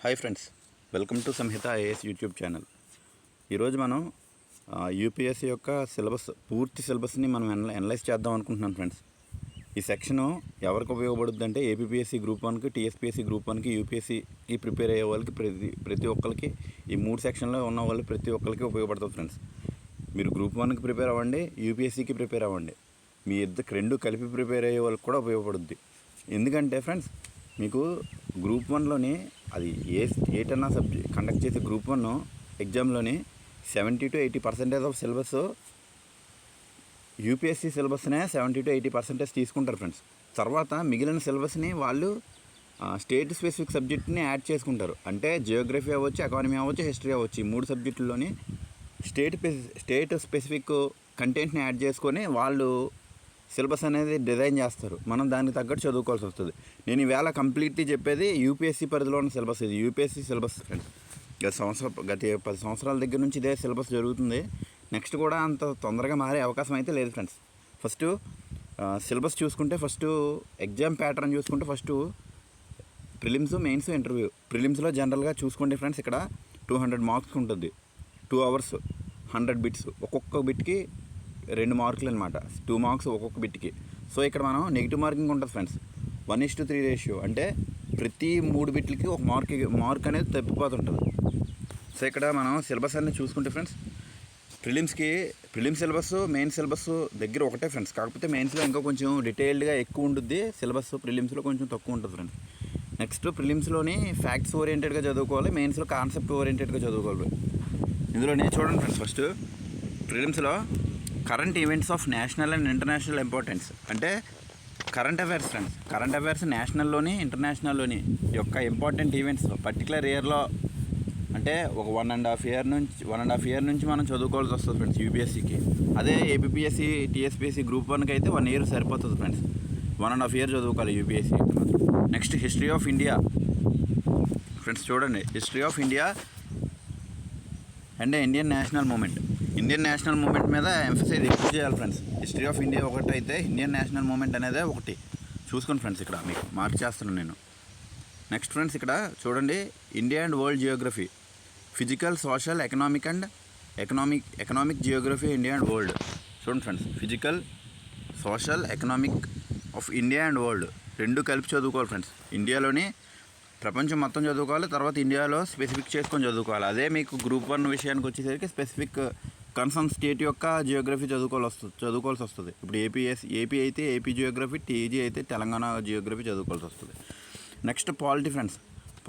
Hi friends, welcome to Samhita IAS YouTube channel. ఈరోజు మనం UPSC యొక్క పూర్తి సిలబస్ని మనం అనలైజ్ చేద్దాం అనుకుంటున్నాను ఫ్రెండ్స్. ఈ సెక్షను ఎవరికి ఉపయోగపడుతుంది అంటే ఏపీఎస్సీ గ్రూప్ 1కి, టీఎస్పీఎస్సీ గ్రూప్ 1కి, యూపీఎస్సీకి ప్రిపేర్ అయ్యే వాళ్ళకి ప్రతి ఒక్కరికి ఈ 3 సెక్షన్లో ఉన్న వాళ్ళు ప్రతి ఒక్కరికి ఉపయోగపడుతుంది ఫ్రెండ్స్. మీరు గ్రూప్ 1కి ప్రిపేర్ అవ్వండి, యూపీఎస్సీకి ప్రిపేర్ అవ్వండి, మీ ఇద్దరికి రెండు కలిపి ప్రిపేర్ అయ్యే వాళ్ళకి కూడా ఉపయోగపడుద్ది. ఎందుకంటే ఫ్రెండ్స్, మీకు గ్రూప్ 1లోని అది ఏటన్నా సబ్జెక్ట్ కండక్ట్ చేసే గ్రూప్ 1 ఎగ్జామ్లోని 70 to 80% ఆఫ్ సిలబస్ యూపీఎస్సీ సిలబస్నే 70 to 80% తీసుకుంటారు ఫ్రెండ్స్. తర్వాత మిగిలిన సిలబస్ని వాళ్ళు స్టేట్ స్పెసిఫిక్ సబ్జెక్ట్ని యాడ్ చేసుకుంటారు. అంటే జియోగ్రఫీ అవ్వచ్చు, ఎకానమీ అవ్వచ్చు, హిస్టరీ అవ్వచ్చు. ఈ 3 సబ్జెక్టుల్లోని స్టేట్ స్పెసిఫిక్ కంటెంట్ని యాడ్ చేసుకొని వాళ్ళు సిలబస్ అనేది డిజైన్ చేస్తారు. మనం దానికి తగ్గట్టు చదువుకోవాల్సి వస్తుంది. నేను ఈవేళ కంప్లీట్లీ చెప్పేది యూపీఎస్సీ పరిధిలో ఉన్న సిలబస్. ఇది యూపీఎస్సీ సిలబస్ ఫ్రెండ్స్. గత 10 సంవత్సరాల దగ్గర నుంచి ఇదే సిలబస్ జరుగుతుంది. నెక్స్ట్ కూడా అంత తొందరగా మారే అవకాశం అయితే లేదు ఫ్రెండ్స్. ఫస్ట్ సిలబస్ చూసుకుంటే, ఫస్ట్ ఎగ్జామ్ ప్యాటర్న్ చూసుకుంటే, ఫస్ట్ ప్రిలిమ్స్, మెయిన్స్, ఇంటర్వ్యూ. ప్రిలిమ్స్లో జనరల్గా చూసుకోండి ఫ్రెండ్స్, ఇక్కడ 200 మార్క్స్ ఉంటుంది. 2 hours 100 బిట్స్. ఒక్కొక్క బిట్కి 2 మార్కులు అనమాట. 2 మార్క్స్ ఒక్కొక్క బిట్కి. సో ఇక్కడ మనం నెగిటివ్ మార్కింగ్ ఉంటుంది ఫ్రెండ్స్. 1:3 రేషియో. అంటే ప్రతి 3 బిట్లకి ఒక మార్క్ అనేది తప్పిపోతుంటుంది. సో ఇక్కడ మనం సిలబస్ అనేది చూసుకుంటే friends, prelim syllabus, main syllabus దగ్గర ఒకటే ఫ్రెండ్స్. కాకపోతే మెయిన్స్లో ఇంకా కొంచెం డీటెయిల్డ్గా ఎక్కువ ఉంటుంది సిలబస్, ప్రిలిమ్స్లో కొంచెం తక్కువ ఉంటుంది ఫ్రెండ్స్. నెక్స్ట్ ప్రిలిమ్స్లోని ఫ్యాక్ట్స్ ఓరియంటెడ్గా చదువుకోవాలి, మెయిన్స్లో కాన్సెప్ట్ ఓరియంటెడ్గా చదువుకోవాలి. ఇందులోనే చూడండి ఫ్రెండ్స్, ఫస్ట్ ప్రిలిమ్స్లో current events of national and international importance. అంటే current affairs friends. Current affairs నేషనల్లోని, ఇంటర్నేషనల్లోని యొక్క ఇంపార్టెంట్ ఈవెంట్స్ పర్టికులర్ ఇయర్లో, అంటే ఒక 1.5 year నుంచి మనం చదువుకోవాల్సి వస్తుంది ఫ్రెండ్స్ యూపీఎస్సీకి. అదే ఏపీఎస్సీ, టీఎస్పీఎస్సీ గ్రూప్ 1కి అయితే 1 year సరిపోతుంది ఫ్రెండ్స్. 1.5 year చదువుకోవాలి యూపీఎస్సీ మాత్రం. Next history of India friends. చూడండి, history of India and Indian national movement. Indian national movement మీద ఎంఫసైజ్ ఎక్కువ చేయాలి ఫ్రెండ్స్. హిస్టరీ ఆఫ్ ఇండియా ఒకటి అయితే ఇండియన్ నేషనల్ మూమెంట్ అనేది ఒకటి చూసుకోండి ఫ్రెండ్స్. ఇక్కడ మీకు మార్క్ చేస్తున్నాను నేను. నెక్స్ట్ ఫ్రెండ్స్, ఇక్కడ చూడండి, India and world geography, physical, social, economic geography India and world. చూడండి friends, physical, social, economic of India and world రెండు కలిపి చదువుకోవాలి ఫ్రెండ్స్. ఇండియాలోని ప్రపంచం మొత్తం చదువుకోవాలి, తర్వాత ఇండియాలో స్పెసిఫిక్ చేసుకొని చదువుకోవాలి. అదే మీకు గ్రూప్ 1 విషయానికి వచ్చేసరికి స్పెసిఫిక్ కన్సర్న్ స్టేట్ యొక్క జియోగ్రఫీ చదువుకోవాల్సి వస్తుంది. ఇప్పుడు ఏపీ అయితే ఏపీ జియోగ్రఫీ, టీజీ అయితే తెలంగాణ జియోగ్రఫీ చదువుకోవాల్సి వస్తుంది. Next polity friends.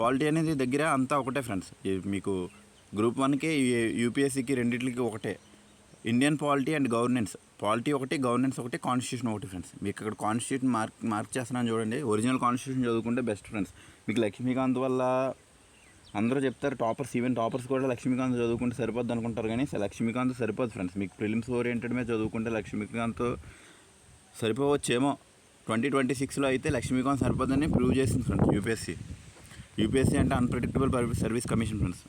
పాలిటీ అనేది దగ్గర అంతా ఒకటే ఫ్రెండ్స్. మీకు గ్రూప్ 1కి, యూపీఎస్సీకి రెండింటికి ఒకటే. Indian polity and governance. Polity ఒకటి, గవర్నెన్స్ ఒకటి, కాన్స్టిట్యూషన్ ఒకటి ఫ్రెండ్స్. మీకు ఇక్కడ కాన్స్టిట్యూషన్ మార్క్ చేస్తున్నాను చూడండి. ఒరిజినల్ కాన్స్టిట్యూషన్ చదువుకుంటే బెస్ట్ ఫ్రెండ్స్. మీకు లక్ష్మీకాంత్ వల్ల అందరూ చెప్తారు, టాపర్స్, ఈవెన్ టాపర్స్ కూడా లక్ష్మీకాంత్ చదువుకుంటే సరిపోద్ది అనుకుంటారు, కానీ లక్ష్మీకాంత్ సరిపోదు ఫ్రెండ్స్. మీకు ప్రిలిమ్స్ ఓరియంటెడ్ మీద చదువుకుంటే లక్ష్మీకాంత్ సరిపోవచ్చేమో. 2026లో అయితే లక్ష్మీకాంత్ సరిపోద్దని ప్రూవ్ చేసింది ఫ్రెండ్స్ యూపీఎస్సీ అంటే unpredictable service commission friends.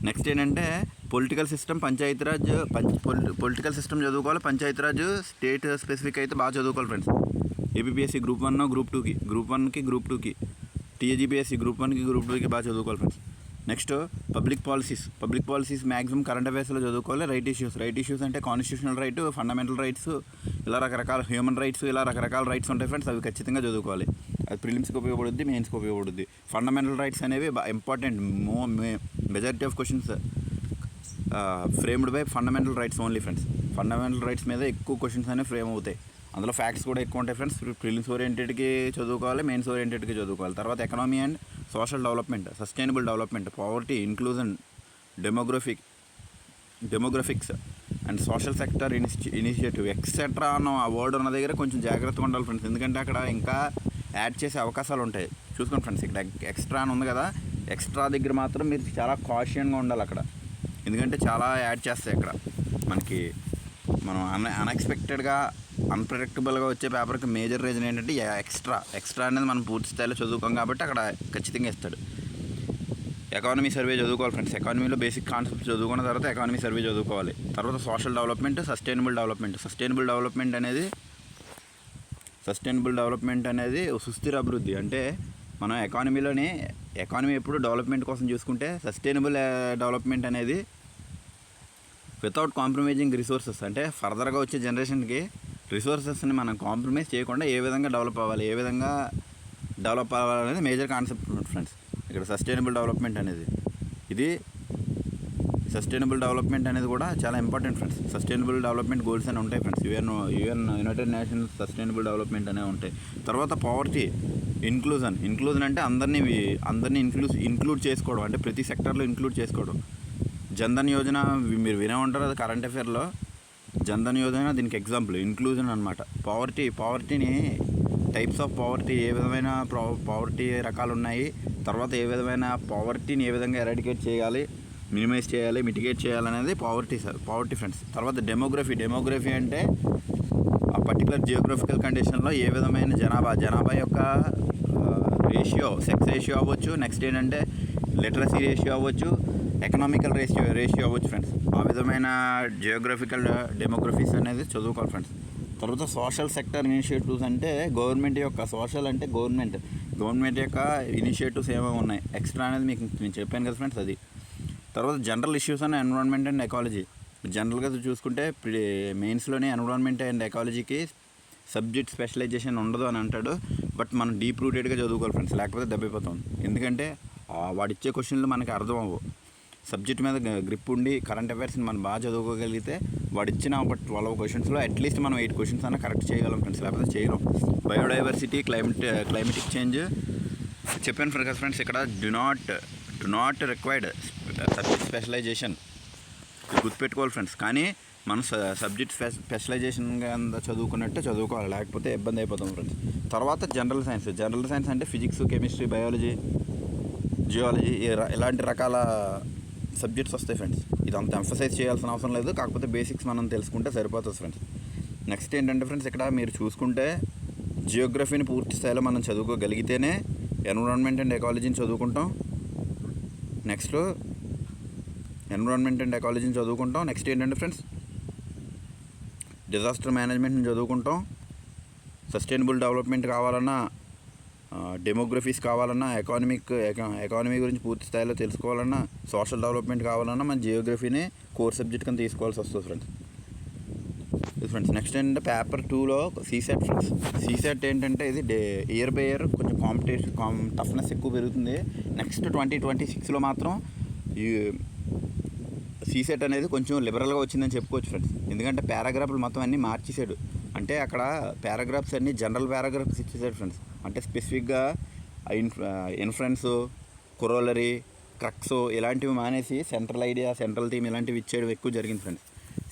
Next ఏంటంటే political system, Panchayati Raj. Political system చదువుకోవాలి, పంచాయతీరాజ్ స్టేట్ స్పెసిఫిక్ అయితే బాగా చదువుకోవాలి ఫ్రెండ్స్. ఏపీఎస్సీ గ్రూప్ 1, గ్రూప్ 2కి, గ్రూప్ 1కి, గ్రూప్ 2కి, టీజీపీఎస్సీ గ్రూప్ 1కి, గ్రూప్ 2కి బాగా చదువుకోవాలి friends. Next public policies maximum current అఫైర్స్లో చదువుకోవాలి. రైట్ ఇష్యూస్ అంటే కాన్స్టిట్యూషనల్ రైట్, ఫండమెంటల్ రైట్స్, ఇలా రకరకాల హ్యూమన్ రైట్స్, ఇలా రకరకాల రైట్స్ ఉంటాయి ఫ్రెండ్స్. అవి ఖచ్చితంగా చదువుకోవాలి. అది ప్రిలిమ్స్కి ఉపయోగపడుద్ది, మెయిన్స్కి ఉపయోగపడుద్ది. ఫండమెంటల్ రైట్స్ అనేవి important. Majority of questions framed by fundamental rights only friends. Fundamental rights మీద ఎక్కువ క్వశ్చన్స్ అనేవి ఫ్రేమ్ అవుతాయి. అందులో ఫ్యాక్ట్స్ కూడా ఎక్కువ ఉంటాయి ఫ్రెండ్స్. ప్రిలిమ్స్ ఓరియంటెడ్కి చదువుకోవాలి, మెయిన్స్ ఓరియంటెడ్కి చదువుకోవాలి. తర్వాత economy and social development, sustainable development, poverty, inclusion, demographics and social sector initiative etcetera అన్న ఆ వర్డ్ ఉన్న దగ్గర కొంచెం జాగ్రత్తగా ఉండాలి ఫ్రెండ్స్. ఎందుకంటే అక్కడ ఇంకా యాడ్ చేసే అవకాశాలు ఉంటాయి. చూసుకోండి ఫ్రెండ్స్, ఇక్కడ ఎక్స్ట్రా అని ఉంది కదా, ఎక్స్ట్రా దగ్గర మాత్రం మీరు చాలా కాషియన్గా ఉండాలి అక్కడ. ఎందుకంటే చాలా యాడ్ చేస్తాయి అక్కడ మనకి. మనం అన్ఎక్స్పెక్టెడ్గా, అన్ప్రెడిక్టబుల్గా వచ్చే పేపర్కి మేజర్ రీజన్ ఏంటంటే ఎక్స్ట్రా అనేది మనం పూర్తి స్థాయిలో చదువుకోం కాబట్టి అక్కడ ఖచ్చితంగా ఇస్తాడు. ఎకానమీ సర్వే చదువుకోవాలి ఫ్రెండ్స్. ఎకానమీలో బేసిక్ కాన్సెప్ట్స్ చదువుకున్న తర్వాత ఎకానమీ సర్వే చదువుకోవాలి. తర్వాత సోషల్ డెవలప్మెంట్, సస్టైనబుల్ డెవలప్మెంట్ అనేది సుస్థిర అభివృద్ధి. అంటే మనం ఎకానమీలోని ఎకానమీ ఎప్పుడు డెవలప్మెంట్ కోసం చూసుకుంటే సస్టైనబుల్ డెవలప్మెంట్ అనేది వితౌట్ కాంప్రమైజింగ్ రిసోర్సెస్, అంటే ఫర్దర్గా వచ్చే జనరేషన్కి రిసోర్సెస్ని మనం కాంప్రమైజ్ చేయకుండా ఏ విధంగా డెవలప్ అవ్వాలనేది మేజర్ కాన్సెప్ట్ ఫ్రెండ్స్. ఇక్కడ సస్టైనబుల్ డెవలప్మెంట్ అనేది, ఇది సస్టైనబుల్ డెవలప్మెంట్ అనేది కూడా చాలా important friends. Sustainable development goals అని ఉంటాయి friends, United nations sustainable development అనేవి ఉంటాయి. తర్వాత పావర్టీ, ఇంక్లూజన్ అంటే అందరినీ ఇంక్లూడ్ చేసుకోవడం, అంటే ప్రతి సెక్టర్లో ఇంక్లూడ్ చేసుకోవడం. జన్ధన్ యోజన మీరు వినే ఉంటారు, అది కరెంట్ అఫేర్లో. జన్ధన్ యోజన దీనికి ఎగ్జాంపుల్, ఇంక్లూజన్ అనమాట. పావర్టీని టైప్స్ ఆఫ్ పావర్టీ, ఏ విధమైన పావర్టీ రకాలు ఉన్నాయి, తర్వాత ఏ విధమైన పావర్టీని ఏ విధంగా ఎరాడికేట్ చేయాలి, మినిమైజ్ చేయాలి, మిటిగేట్ చేయాలనేది పావర్టీ ఫ్రెండ్స్. తర్వాత డెమోగ్రఫీ అంటే ఆ పర్టికులర్ జియోగ్రఫికల్ కండిషన్లో ఏ విధమైన జనాభా యొక్క సెక్స్ రేషియో అవ్వచ్చు, నెక్స్ట్ ఏంటంటే లిటరసీ రేషియో అవ్వచ్చు, ఎకనామికల్ రేషియో అవ్వచ్చు ఫ్రెండ్స్. ఆ విధమైన జియోగ్రఫికల్ డెమోగ్రఫీస్ అనేది చదువుకోవాలి ఫ్రెండ్స్. తర్వాత సోషల్ సెక్టర్ ఇనిషియేటివ్స్ అంటే గవర్నమెంట్ యొక్క గవర్నమెంట్ యొక్క ఇనిషియేటివ్స్ ఏమేమి ఉన్నాయి ఎక్స్ట్రా అనేది మీకు నేను చెప్పాను కదా ఫ్రెండ్స్, అది. తర్వాత general issues and environment and ecology. జనరల్గా చూసుకుంటే మెయిన్స్లోనే ఎన్విరాన్మెంట్ అండ్ ఎకాలజీకి సబ్జెక్ట్ స్పెషలైజేషన్ ఉండదు అని అంటాడు. బట్ మనం డీప్ రూటెడ్గా చదువుకోవాలి ఫ్రెండ్స్, లేకపోతే దెబ్బైపోతాం. ఎందుకంటే వాడిచ్చే క్వశ్చన్లు మనకి అర్థం అవ్వవు. సబ్జెక్ట్ మీద గ్రిప్ ఉండి కరెంట్ అఫైర్స్ని మనం బాగా చదువుకోగలిగితే వాడిచ్చిన ఒక 12 క్వశ్చన్స్లో అట్లీస్ట్ మనం 8 క్వశ్చన్స్ అన్నా కరెక్ట్ చేయగలం ఫ్రెండ్స్, లేకపోతే చేయలేం. బయోడైవర్సిటీ, క్లైమేటిక్ చేంజ్ చెప్పాను ఫ్రెండ్స్. ఇక్కడ do not required subject specialization గుర్తుపెట్టుకోవాలి ఫ్రెండ్స్. కానీ మనం సబ్జెక్ట్ స్పెషలైజేషన్ చదువుకున్నట్టే చదువుకోవాలి, లేకపోతే ఇబ్బంది అయిపోతాం ఫ్రెండ్స్. తర్వాత జనరల్ సైన్స్ అంటే ఫిజిక్స్, కెమిస్ట్రీ, బయాలజీ, జియాలజీ ఇలాంటి రకాల సబ్జెక్ట్స్ వస్తాయి ఫ్రెండ్స్. ఇదంతా ఎంఫసైజ్ చేయాల్సిన అవసరం లేదు, కాకపోతే బేసిక్స్ మనం తెలుసుకుంటే సరిపోతుంది ఫ్రెండ్స్. నెక్స్ట్ ఏంటంటే ఫ్రెండ్స్, ఇక్కడ మీరు చూసుకుంటే జియోగ్రఫీని పూర్తి స్థాయిలో మనం చదువుకోగలిగితేనే ఎన్విరాన్మెంట్ అండ్ ఎకాలజీని చదువుకుంటాం. నెక్స్ట్ నెక్స్ట్ ఏంటంటే ఫ్రెండ్స్, డిజాస్టర్ మేనేజ్మెంట్ని చదువుకుంటాం. సస్టైనబుల్ డెవలప్మెంట్ కావాలన్నా, డెమోగ్రఫీస్ కావాలన్నా, ఎకానమీ గురించి పూర్తి స్థాయిలో తెలుసుకోవాలన్నా, సోషల్ డెవలప్మెంట్ కావాలన్నా మన జియోగ్రఫీని కోర్ సబ్జెక్ట్ కింద తీసుకోవాల్సి వస్తుంది ఫ్రెండ్స్. నెక్స్ట్ ఏంటంటే పేపర్ 2లో సీసెట్ ఫ్రెండ్స్. సీసెట్ ఏంటంటే ఇది ఇయర్ బై ఇయర్ కొంచెం టఫ్నెస్ ఎక్కువ పెరుగుతుంది. నెక్స్ట్ 2026లో మాత్రం ఈ సీసెట్ అనేది కొంచెం లిబరల్గా వచ్చిందని చెప్పుకోవచ్చు ఫ్రెండ్స్. ఎందుకంటే పారాగ్రాఫ్లు మొత్తం అన్నీ మార్చేసాడు. అంటే అక్కడ పారాగ్రాఫ్స్ అన్నీ జనరల్ పారాగ్రాఫ్స్ ఇచ్చేసాడు ఫ్రెండ్స్. అంటే స్పెసిఫిక్గా ఇన్ఫరెన్స్, కొరోలరీ, క్రక్స్ ఇలాంటివి మానేసి సెంట్రల్ ఐడియా, సెంట్రల్ థీమ్ ఇలాంటివి ఇచ్చేయడం ఎక్కువ జరిగింది ఫ్రెండ్స్.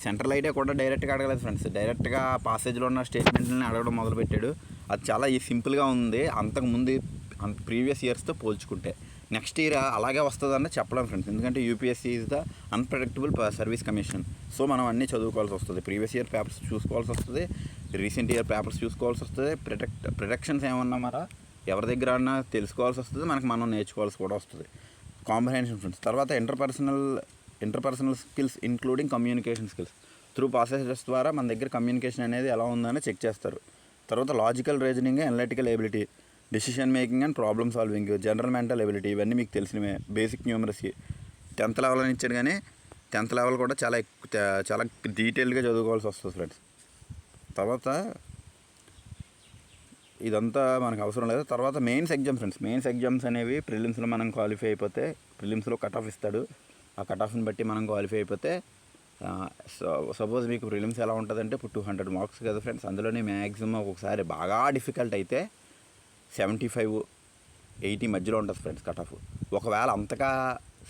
సెంట్రల్ ఐడియా కూడా డైరెక్ట్గా అడగలేదు ఫ్రెండ్స్, డైరెక్ట్గా పాసేజ్లో ఉన్న స్టేట్మెంట్లని అడగడం మొదలుపెట్టాడు. అది చాలా సింపుల్గా ఉంది అంతకుముందు ప్రీవియస్ ఇయర్స్తో పోల్చుకుంటే. నెక్స్ట్ ఇయర్ అలాగే వస్తుందని చెప్పలేం ఫ్రెండ్స్, ఎందుకంటే UPSC is the unpredictable service commission. So మనం అన్నీ చదువుకోవాల్సి వస్తుంది, ప్రీవియస్ ఇయర్ పేపర్స్ చూసుకోవాల్సి వస్తుంది, రీసెంట్ ఇయర్ పేపర్స్ చూసుకోవాల్సి వస్తుంది. ప్రొడక్షన్స్ ఏమన్నా మరా ఎవరి దగ్గర అన్నా తెలుసుకోవాల్సి వస్తుంది, మనకు మనం నేర్చుకోవాల్సి కూడా వస్తుంది. Comprehension friends. తర్వాత interpersonal skills including communication skills through processes ద్వారా మన దగ్గర కమ్యూనికేషన్ అనేది ఎలా ఉందని చెక్ చేస్తారు. తర్వాత logical reasoning, analytical ability, decision making and problem solving, general mental ability, ఇవన్నీ మీకు తెలిసినవే. బేసిక్ న్యూమరసీ 10th లెవెల్ అని ఇచ్చాడు, కానీ 10th లెవెల్ కూడా చాలా డీటెయిల్గా చదువుకోవాల్సి వస్తుంది ఫ్రెండ్స్. తర్వాత ఇదంతా మనకు అవసరం లేదు. తర్వాత మెయిన్స్ ఎగ్జామ్స్ అనేవి ప్రిలిమ్స్లో మనం క్వాలిఫై అయిపోతే, ప్రిలిమ్స్లో కట్ ఆఫ్ ఇస్తాడు, ఆ కట్ ఆఫ్ని బట్టి మనం క్వాలిఫై అయిపోతే, సపోజ్ మీకు ప్రిలిమ్స్ ఎలా ఉంటుందంటే ఇప్పుడు 200 మార్క్స్ కదా ఫ్రెండ్స్, అందులోనే మ్యాక్సిమం ఒక్కొక్కసారి బాగా డిఫికల్ట్ అయితే 75-80 మధ్యలో ఉంటుంది ఫ్రెండ్స్ కట్ ఆఫ్. ఒకవేళ అంతగా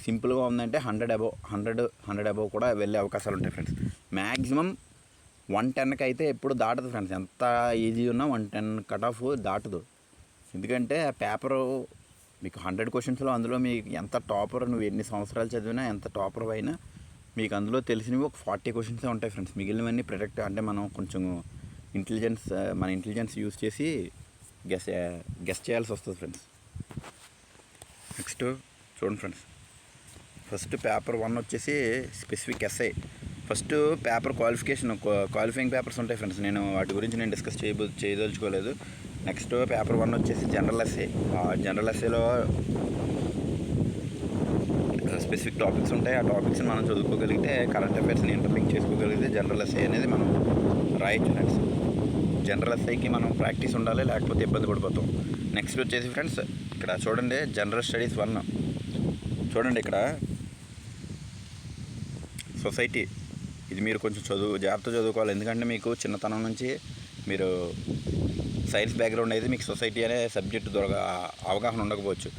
సింపుల్గా ఉందంటే 100 అబవ్ కూడా వెళ్ళే అవకాశాలు ఉంటాయి ఫ్రెండ్స్. మ్యాక్సిమం 110కి అయితే ఎప్పుడు దాటదు ఫ్రెండ్స్, ఎంత ఈజీ ఉన్నా 110 కట్ ఆఫ్ దాటదు. ఎందుకంటే పేపరు మీకు 100 క్వశ్చన్స్లో అందులో మీకు ఎంత టాపర్, నువ్వు ఎన్ని సంవత్సరాలు చదివినా ఎంత టాపర్ అయినా మీకు అందులో తెలిసినవి ఒక 40 క్వశ్చన్సే ఉంటాయి ఫ్రెండ్స్. మిగిలినవన్నీ అంటే మనం కొంచెం మన ఇంటెలిజెన్స్ యూస్ చేసి గెస్ చేయాల్సి వస్తుంది ఫ్రెండ్స్. నెక్స్ట్ చూడండి ఫ్రెండ్స్, ఫస్ట్ పేపర్ 1 వచ్చేసి specific SI. First paper qualification, qualifying papers ఉంటాయి ఫ్రెండ్స్. వాటి గురించి డిస్కస్ చేయదలుచుకోలేదు. నెక్స్ట్ పేపర్ 1 వచ్చేసి జనరల్ ఎస్ఏ. జనరల్ ఎస్ఏలో స్పెసిఫిక్ టాపిక్స్ ఉంటాయి. ఆ టాపిక్స్ని మనం చదువుకోగలిగితే, కరెంట్ అఫైర్స్ని ఇంటర్లింక్ చేసుకోగలిగితే జనరల్ ఎస్ఏ అనేది మనం రాయొచ్చు ఫ్రెండ్స్. జనరల్ ఎస్ఐకి మనం ప్రాక్టీస్ ఉండాలి, లేకపోతే ఇబ్బంది పడిపోతాం. నెక్స్ట్ వచ్చేసి ఫ్రెండ్స్ ఇక్కడ చూడండి, జనరల్ స్టడీస్ 1 చూడండి. ఇక్కడ సొసైటీ, ఇది మీరు కొంచెం జాగ్రత్త చదువుకోవాలి. ఎందుకంటే మీకు చిన్నతనం నుంచి మీరు సైన్స్ బ్యాక్గ్రౌండ్ అయితే మీకు సొసైటీ అనే సబ్జెక్టు అవగాహన ఉండకపోవచ్చు.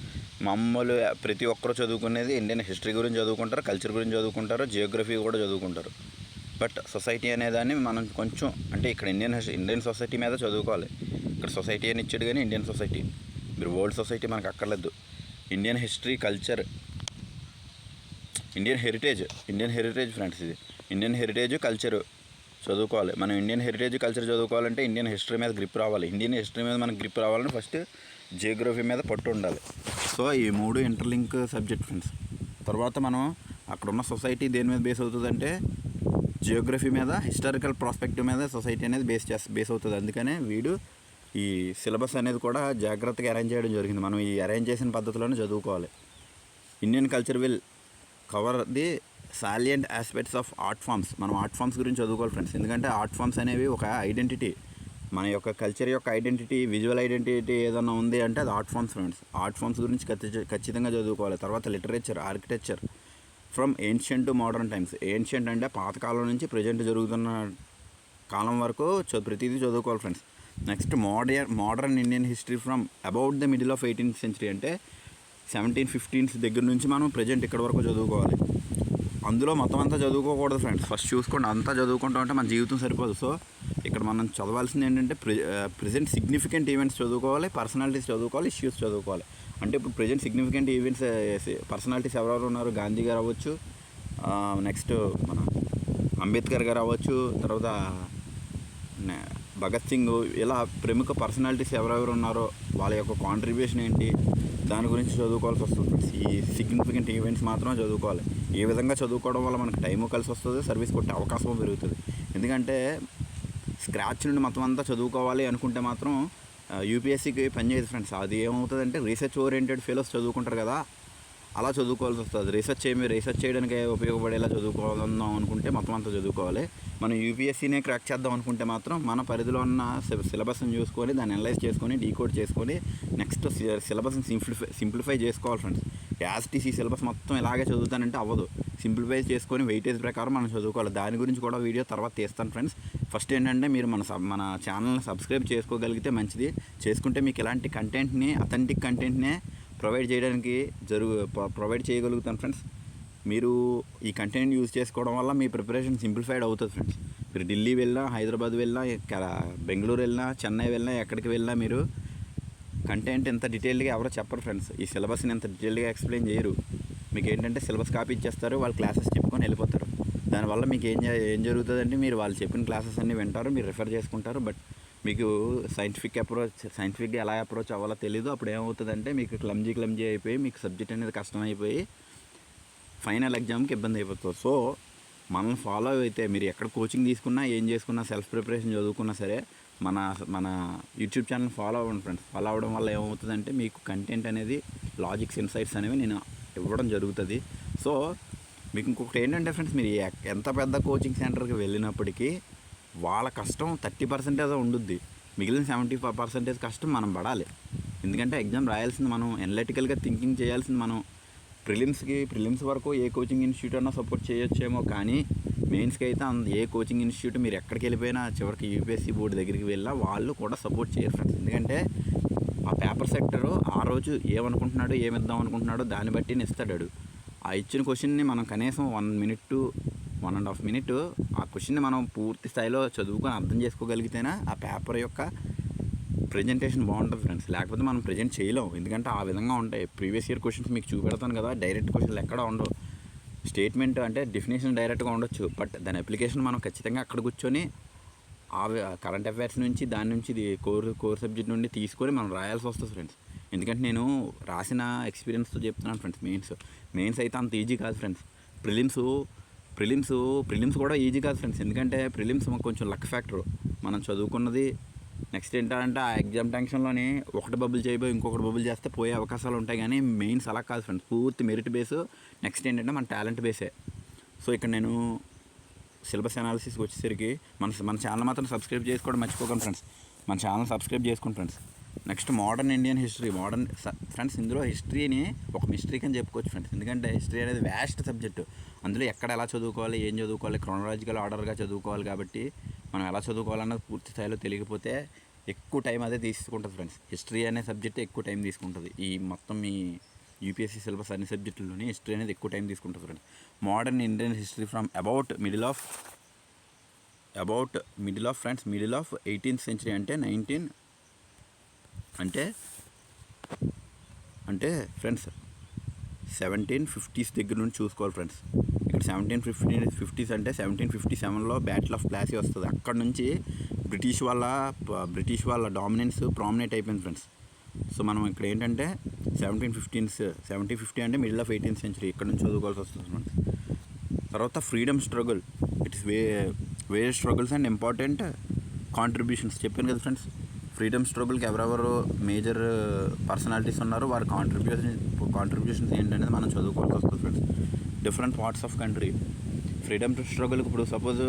మామూలు ప్రతి ఒక్కరు చదువుకునేది ఇండియన్ హిస్టరీ గురించి చదువుకుంటారు, కల్చర్ గురించి చదువుకుంటారు, జియోగ్రఫీ కూడా చదువుకుంటారు. బట్ సొసైటీ అనేదాన్ని మనం కొంచెం, అంటే ఇక్కడ ఇండియన్ సొసైటీ మీద చదువుకోవాలి. ఇక్కడ సొసైటీ అని ఇచ్చాడు కానీ ఇండియన్ సొసైటీ, మీరు వరల్డ్ సొసైటీ మనకు అక్కర్లేదు. Indian history, culture, Indian heritage friends. ఇది ఇండియన్ హెరిటేజ్, కల్చర్ చదువుకోవాలి. మనం ఇండియన్ హెరిటేజ్, కల్చర్ చదువుకోవాలంటే ఇండియన్ హిస్టరీ మీద గ్రిప్ రావాలి. ఇండియన్ హిస్టరీ మీద మనకు గ్రిప్ రావాలంటే ఫస్ట్ జియోగ్రఫీ మీద పట్టు ఉండాలి. సో ఈ 3 ఇంటర్లింక్ సబ్జెక్ట్ ఫ్రెండ్స్. తర్వాత మనం అక్కడ ఉన్న సొసైటీ దేని మీద బేస్ అవుతుందంటే జియోగ్రఫీ మీద, హిస్టారికల్ ప్రాస్పెక్టివ్ మీద సొసైటీ అనేది బేస్ అవుతుంది. అందుకనే వీడు ఈ సిలబస్ అనేది కూడా జాగ్రత్తగా అరేంజ్ చేయడం జరిగింది. మనం ఈ అరేంజ్ చేసిన పద్ధతిలోనే చదువుకోవాలి. Indian culture will cover the salient aspects of art forms. మనం ఆర్ట్ ఫామ్స్ గురించి చదువుకోవాలి ఫ్రెండ్స్. ఎందుకంటే ఆర్ట్ ఫామ్స్ అనేవి ఒక ఐడెంటిటీ, మన యొక్క కల్చర్ యొక్క ఐడెంటిటీ, విజువల్ ఐడెంటిటీ ఏదైనా ఉంది అంటే అది art forms friends. Art forms గురించి ఖచ్చితంగా చదువుకోవాలి. తర్వాత literature, architecture from ancient to modern times. Ancient అంటే పాతకాలం నుంచి ప్రజెంట్ జరుగుతున్న కాలం వరకు ప్రతిదీ చదువుకోవాలి friends. Next modern Indian history from about the middle of 18th century, అంటే 1715 దగ్గర నుంచి మనం ప్రజెంట్ ఇక్కడ వరకు చదువుకోవాలి. అందులో మొత్తం అంతా చదువుకోకూడదు ఫ్రెండ్స్. ఫస్ట్ చూసుకోండి, అంతా చదువుకుంటా ఉంటే మన జీవితం సరిపోదు. సో ఇక్కడ మనం చదవాల్సింది ఏంటంటే ప్రజెంట్ సిగ్నిఫికెంట్ ఈవెంట్స్ చదువుకోవాలి, పర్సనాలిటీస్ చదువుకోవాలి, ఇష్యూస్ చదువుకోవాలి. అంటే ఇప్పుడు ప్రజెంట్ సిగ్నిఫికెంట్ ఈవెంట్స్ పర్సనాలిటీస్ ఎవరెవరు ఉన్నారు, గాంధీ గారు అవ్వచ్చు, నెక్స్ట్ మన అంబేద్కర్ గారు అవ్వచ్చు, తర్వాత భగత్ సింగ్, ఇలా ప్రముఖ పర్సనాలిటీస్ ఎవరెవరు ఉన్నారో వాళ్ళ యొక్క కాంట్రిబ్యూషన్ ఏంటి, దాని గురించి చదువుకోవాల్సి వస్తుంది. ఈ సిగ్నిఫికెంట్ ఈవెంట్స్ మాత్రం చదువుకోవాలి. ఏ విధంగా చదువుకోవడం వల్ల మనకు టైము కలిసి వస్తుంది, సర్వీస్ కొట్టే అవకాశం పెరుగుతుంది. ఎందుకంటే స్క్రాచ్ నుండి మొత్తం అంతా చదువుకోవాలి అనుకుంటే మాత్రం యూపీఎస్సీకి పనిచేయదు ఫ్రెండ్స్. అది ఏమవుతుందంటే రీసెర్చ్ ఓరియంటెడ్ ఫెలోస్ చదువుకుంటారు కదా, అలా చదువుకోవాల్సి వస్తుంది. రీసెర్చ్ చేయడానికి ఉపయోగపడేలా చదువుకోవాలన్నాం అనుకుంటే మొత్తం అంతా చదువుకోవాలి. మనం యూపీఎస్సీనే క్రాక్ చేద్దాం అనుకుంటే మాత్రం మన పరిధిలో ఉన్న సిలబస్ని చూసుకొని దాన్ని అనలైజ్ చేసుకొని డీకోడ్ చేసుకొని నెక్స్ట్ సిలబస్ని సింప్లిఫై చేసుకోవాలి ఫ్రెండ్స్. యాస్టీసీ సిలబస్ మొత్తం ఇలాగే చదువుతానంటే అవ్వదు. సింప్లిఫై చేసుకొని వెయిటేజ్ ప్రకారం మనం చదువుకోవాలి. దాని గురించి కూడా వీడియో తర్వాత తీస్తాను ఫ్రెండ్స్. ఫస్ట్ ఏంటంటే మీరు మన ఛానల్ని సబ్స్క్రైబ్ చేసుకోగలిగితే మంచిది. చేసుకుంటే మీకు ఇలాంటి కంటెంట్ని, అథెంటిక్ కంటెంట్నే ప్రొవైడ్ చేయగలుగుతాను ఫ్రెండ్స్. మీరు ఈ కంటెంట్ యూజ్ చేసుకోవడం వల్ల మీ ప్రిపరేషన్ సింప్లిఫైడ్ అవుతుంది ఫ్రెండ్స్. మీరు ఢిల్లీ వెళ్ళినా, హైదరాబాద్ వెళ్ళినా, బెంగళూరు వెళ్ళినా, చెన్నై వెళ్ళినా, ఎక్కడికి వెళ్ళినా మీరు కంటెంట్ ఎంత డీటెయిల్గా ఎవరో చెప్పరు ఫ్రెండ్స్. ఈ సిలబస్ని ఎంత డీటెయిల్గా ఎక్స్ప్లెయిన్ చేయరు. మీకు ఏంటంటే సిలబస్ కాపీ ఇచ్చేస్తారు, వాళ్ళు క్లాసెస్ చెప్పుకొని వెళ్ళిపోతారు. దానివల్ల మీకు ఏం జరుగుతుందంటే మీరు వాళ్ళు చెప్పిన క్లాసెస్ అన్నీ వింటారు, మీరు రిఫర్ చేసుకుంటారు. బట్ మీకు సైంటిఫిక్గా ఎలా అప్రోచ్ అవ్వాలో తెలీదు. అప్పుడు ఏమవుతుందంటే మీకు క్లమ్జీ అయిపోయి మీకు సబ్జెక్ట్ అనేది కష్టమైపోయి ఫైనల్ ఎగ్జామ్కి ఇబ్బంది అయిపోతుంది. సో మనల్ని ఫాలో అయితే మీరు ఎక్కడ కోచింగ్ తీసుకున్నా, ఏం చేసుకున్నా, సెల్ఫ్ ప్రిపరేషన్ చదువుకున్నా సరే మన యూట్యూబ్ ఛానల్ ఫాలో అవ్వండి ఫ్రెండ్స్. ఫాలో అవ్వడం వల్ల ఏమవుతుందంటే మీకు కంటెంట్ అనేది, లాజిక్స్, ఇన్సైట్స్ అనేవి నేను ఇవ్వడం జరుగుతుంది. సో మీకు ఇంకొకటి ఏంటంటే ఫ్రెండ్స్, మీరు ఎంత పెద్ద కోచింగ్ సెంటర్కి వెళ్ళినప్పటికీ వాళ్ళ కష్టం 30% ఉండుద్ది. మిగిలిన 75% కష్టం మనం పడాలి. ఎందుకంటే ఎగ్జామ్ రాయాల్సింది మనం, అనలిటికల్గా థింకింగ్ చేయాల్సింది మనం. ప్రిలిమ్స్ వరకు ఏ కోచింగ్ ఇన్స్టిట్యూట్ అన్నా సపోర్ట్ చేయొచ్చేమో, కానీ మెయిన్స్కి అయితే ఏ కోచింగ్ ఇన్స్టిట్యూట్ మీరు ఎక్కడికి వెళ్ళిపోయినా చివరికి యూపీఎస్సీ బోర్డు దగ్గరికి వెళ్ళినా వాళ్ళు కూడా సపోర్ట్ చేయరు ఫ్రెండ్స్. ఎందుకంటే ఆ పేపర్ సెక్టరు ఆ రోజు ఏమనుకుంటున్నాడో, ఏమిద్దాం అనుకుంటున్నాడో దాన్ని బట్టి ఇస్తాడు. ఆ ఇచ్చిన క్వశ్చన్ని మనం కనీసం 1 minute to 1.5 minute ఆ క్వశ్చన్ని మనం పూర్తి స్థాయిలో చదువుకొని అర్థం చేసుకోగలిగితేనే ఆ పేపర్ యొక్క ప్రజెంటేషన్ బాగుంటుంది ఫ్రెండ్స్. లేకపోతే మనం ప్రజెంట్ చేయలేం. ఎందుకంటే ఆ విధంగా ఉంటాయి. ప్రీవియస్ ఇయర్ క్వశ్చన్స్ మీకు చూపెడతాను కదా, డైరెక్ట్ క్వశ్చన్లు ఎక్కడ ఉండవు. స్టేట్మెంట్ అంటే డెఫినేషన్ డైరెక్ట్గా ఉండొచ్చు, బట్ దాని అప్లికేషన్ మనం ఖచ్చితంగా అక్కడ కూర్చొని ఆ కరెంట్ అఫైర్స్ నుంచి, దాని నుంచి కోర్ సబ్జెక్ట్ నుండి తీసుకొని మనం రాయాల్సి వస్తుంది ఫ్రెండ్స్. ఎందుకంటే నేను రాసిన ఎక్స్పీరియన్స్తో చెప్తున్నాను ఫ్రెండ్స్. మెయిన్స్ అయితే అంత ఈజీ కాదు ఫ్రెండ్స్. ప్రిలిమ్స్ కూడా ఈజీ కాదు ఫ్రెండ్స్. ఎందుకంటే ప్రిలిమ్స్ కొంచెం లక్ ఫ్యాక్టర్. మనం చదువుకున్నది నెక్స్ట్ ఏంటంటే ఆ ఎగ్జామ్ టెన్షన్లోని ఒకటి బబుల్ చేయబోయి ఇంకొకటి బబుల్ చేస్తే పోయే అవకాశాలు ఉంటాయి, కానీ మెయిన్స్ అలా కాదు ఫ్రెండ్స్, పూర్తి మెరిట్ బేస్. నెక్స్ట్ ఏంటంటే మన టాలెంట్ బేసే. సో ఇక్కడ నేను సిలబస్ అనాలిసిస్కి వచ్చేసరికి మన ఛానల్ మాత్రం సబ్స్క్రైబ్ చేసుకోవడం మర్చిపోకండి ఫ్రెండ్స్. మన ఛానల్ సబ్స్క్రైబ్ చేసుకోండి friends. Next modern Indian history. Friends ఇందులో హిస్టరీని ఒక మిస్టరీకి అని చెప్పుకోవచ్చు ఫ్రెండ్స్, ఎందుకంటే హిస్టరీ అనేది వ్యాస్ట్ సబ్జెక్టు. అందులో ఎక్కడ ఎలా చదువుకోవాలి, ఏం చదువుకోవాలి, క్రోనలాజికల్ ఆర్డర్గా చదువుకోవాలి. కాబట్టి మనం ఎలా చదువుకోవాలన్నది పూర్తి స్థాయిలో తెలియకపోతే ఎక్కువ టైం అదే తీసుకుంటుంది ఫ్రెండ్స్. హిస్టరీ అనే సబ్జెక్ట్ ఎక్కువ టైం తీసుకుంటుంది. ఈ మొత్తం ఈ యూపీఎస్సీ సిలబస్ అన్ని సబ్జెక్టుల్లోని హిస్టరీ అనేది ఎక్కువ టైం తీసుకుంటుంది friends. Modern Indian history from about middle of friends, middle of 18th century అంటే ఫ్రెండ్స్ 1750s దగ్గర నుంచి చూసుకోవాలి ఫ్రెండ్స్. ఇక్కడ 1750s అంటే 1757లో బ్యాటిల్ ఆఫ్ ప్లాసీ వస్తుంది. అక్కడ నుంచి బ్రిటిష్ వాళ్ళ డామినెన్స్ ప్రామినేట్ అయిపోయింది ఫ్రెండ్స్. సో మనం ఇక్కడ ఏంటంటే 1750 అంటే మిడిల్ ఆఫ్ 18th century ఇక్కడ నుంచి చదువుకోవాల్సి వస్తుంది ఫ్రెండ్స్. తర్వాత freedom struggle, it is various struggles and important contributions. చెప్పాను కదా ఫ్రెండ్స్, ఫ్రీడమ్ స్ట్రగుల్కి ఎవరెవరు మేజర్ పర్సనాలిటీస్ ఉన్నారో వారి కాంట్రిబ్యూషన్స్ ఏంటనేది మనం చదువుకోవాల్సి వస్తుంది friends. Different parts of country. Freedom స్ట్రగుల్కి ఇప్పుడు సపోజ్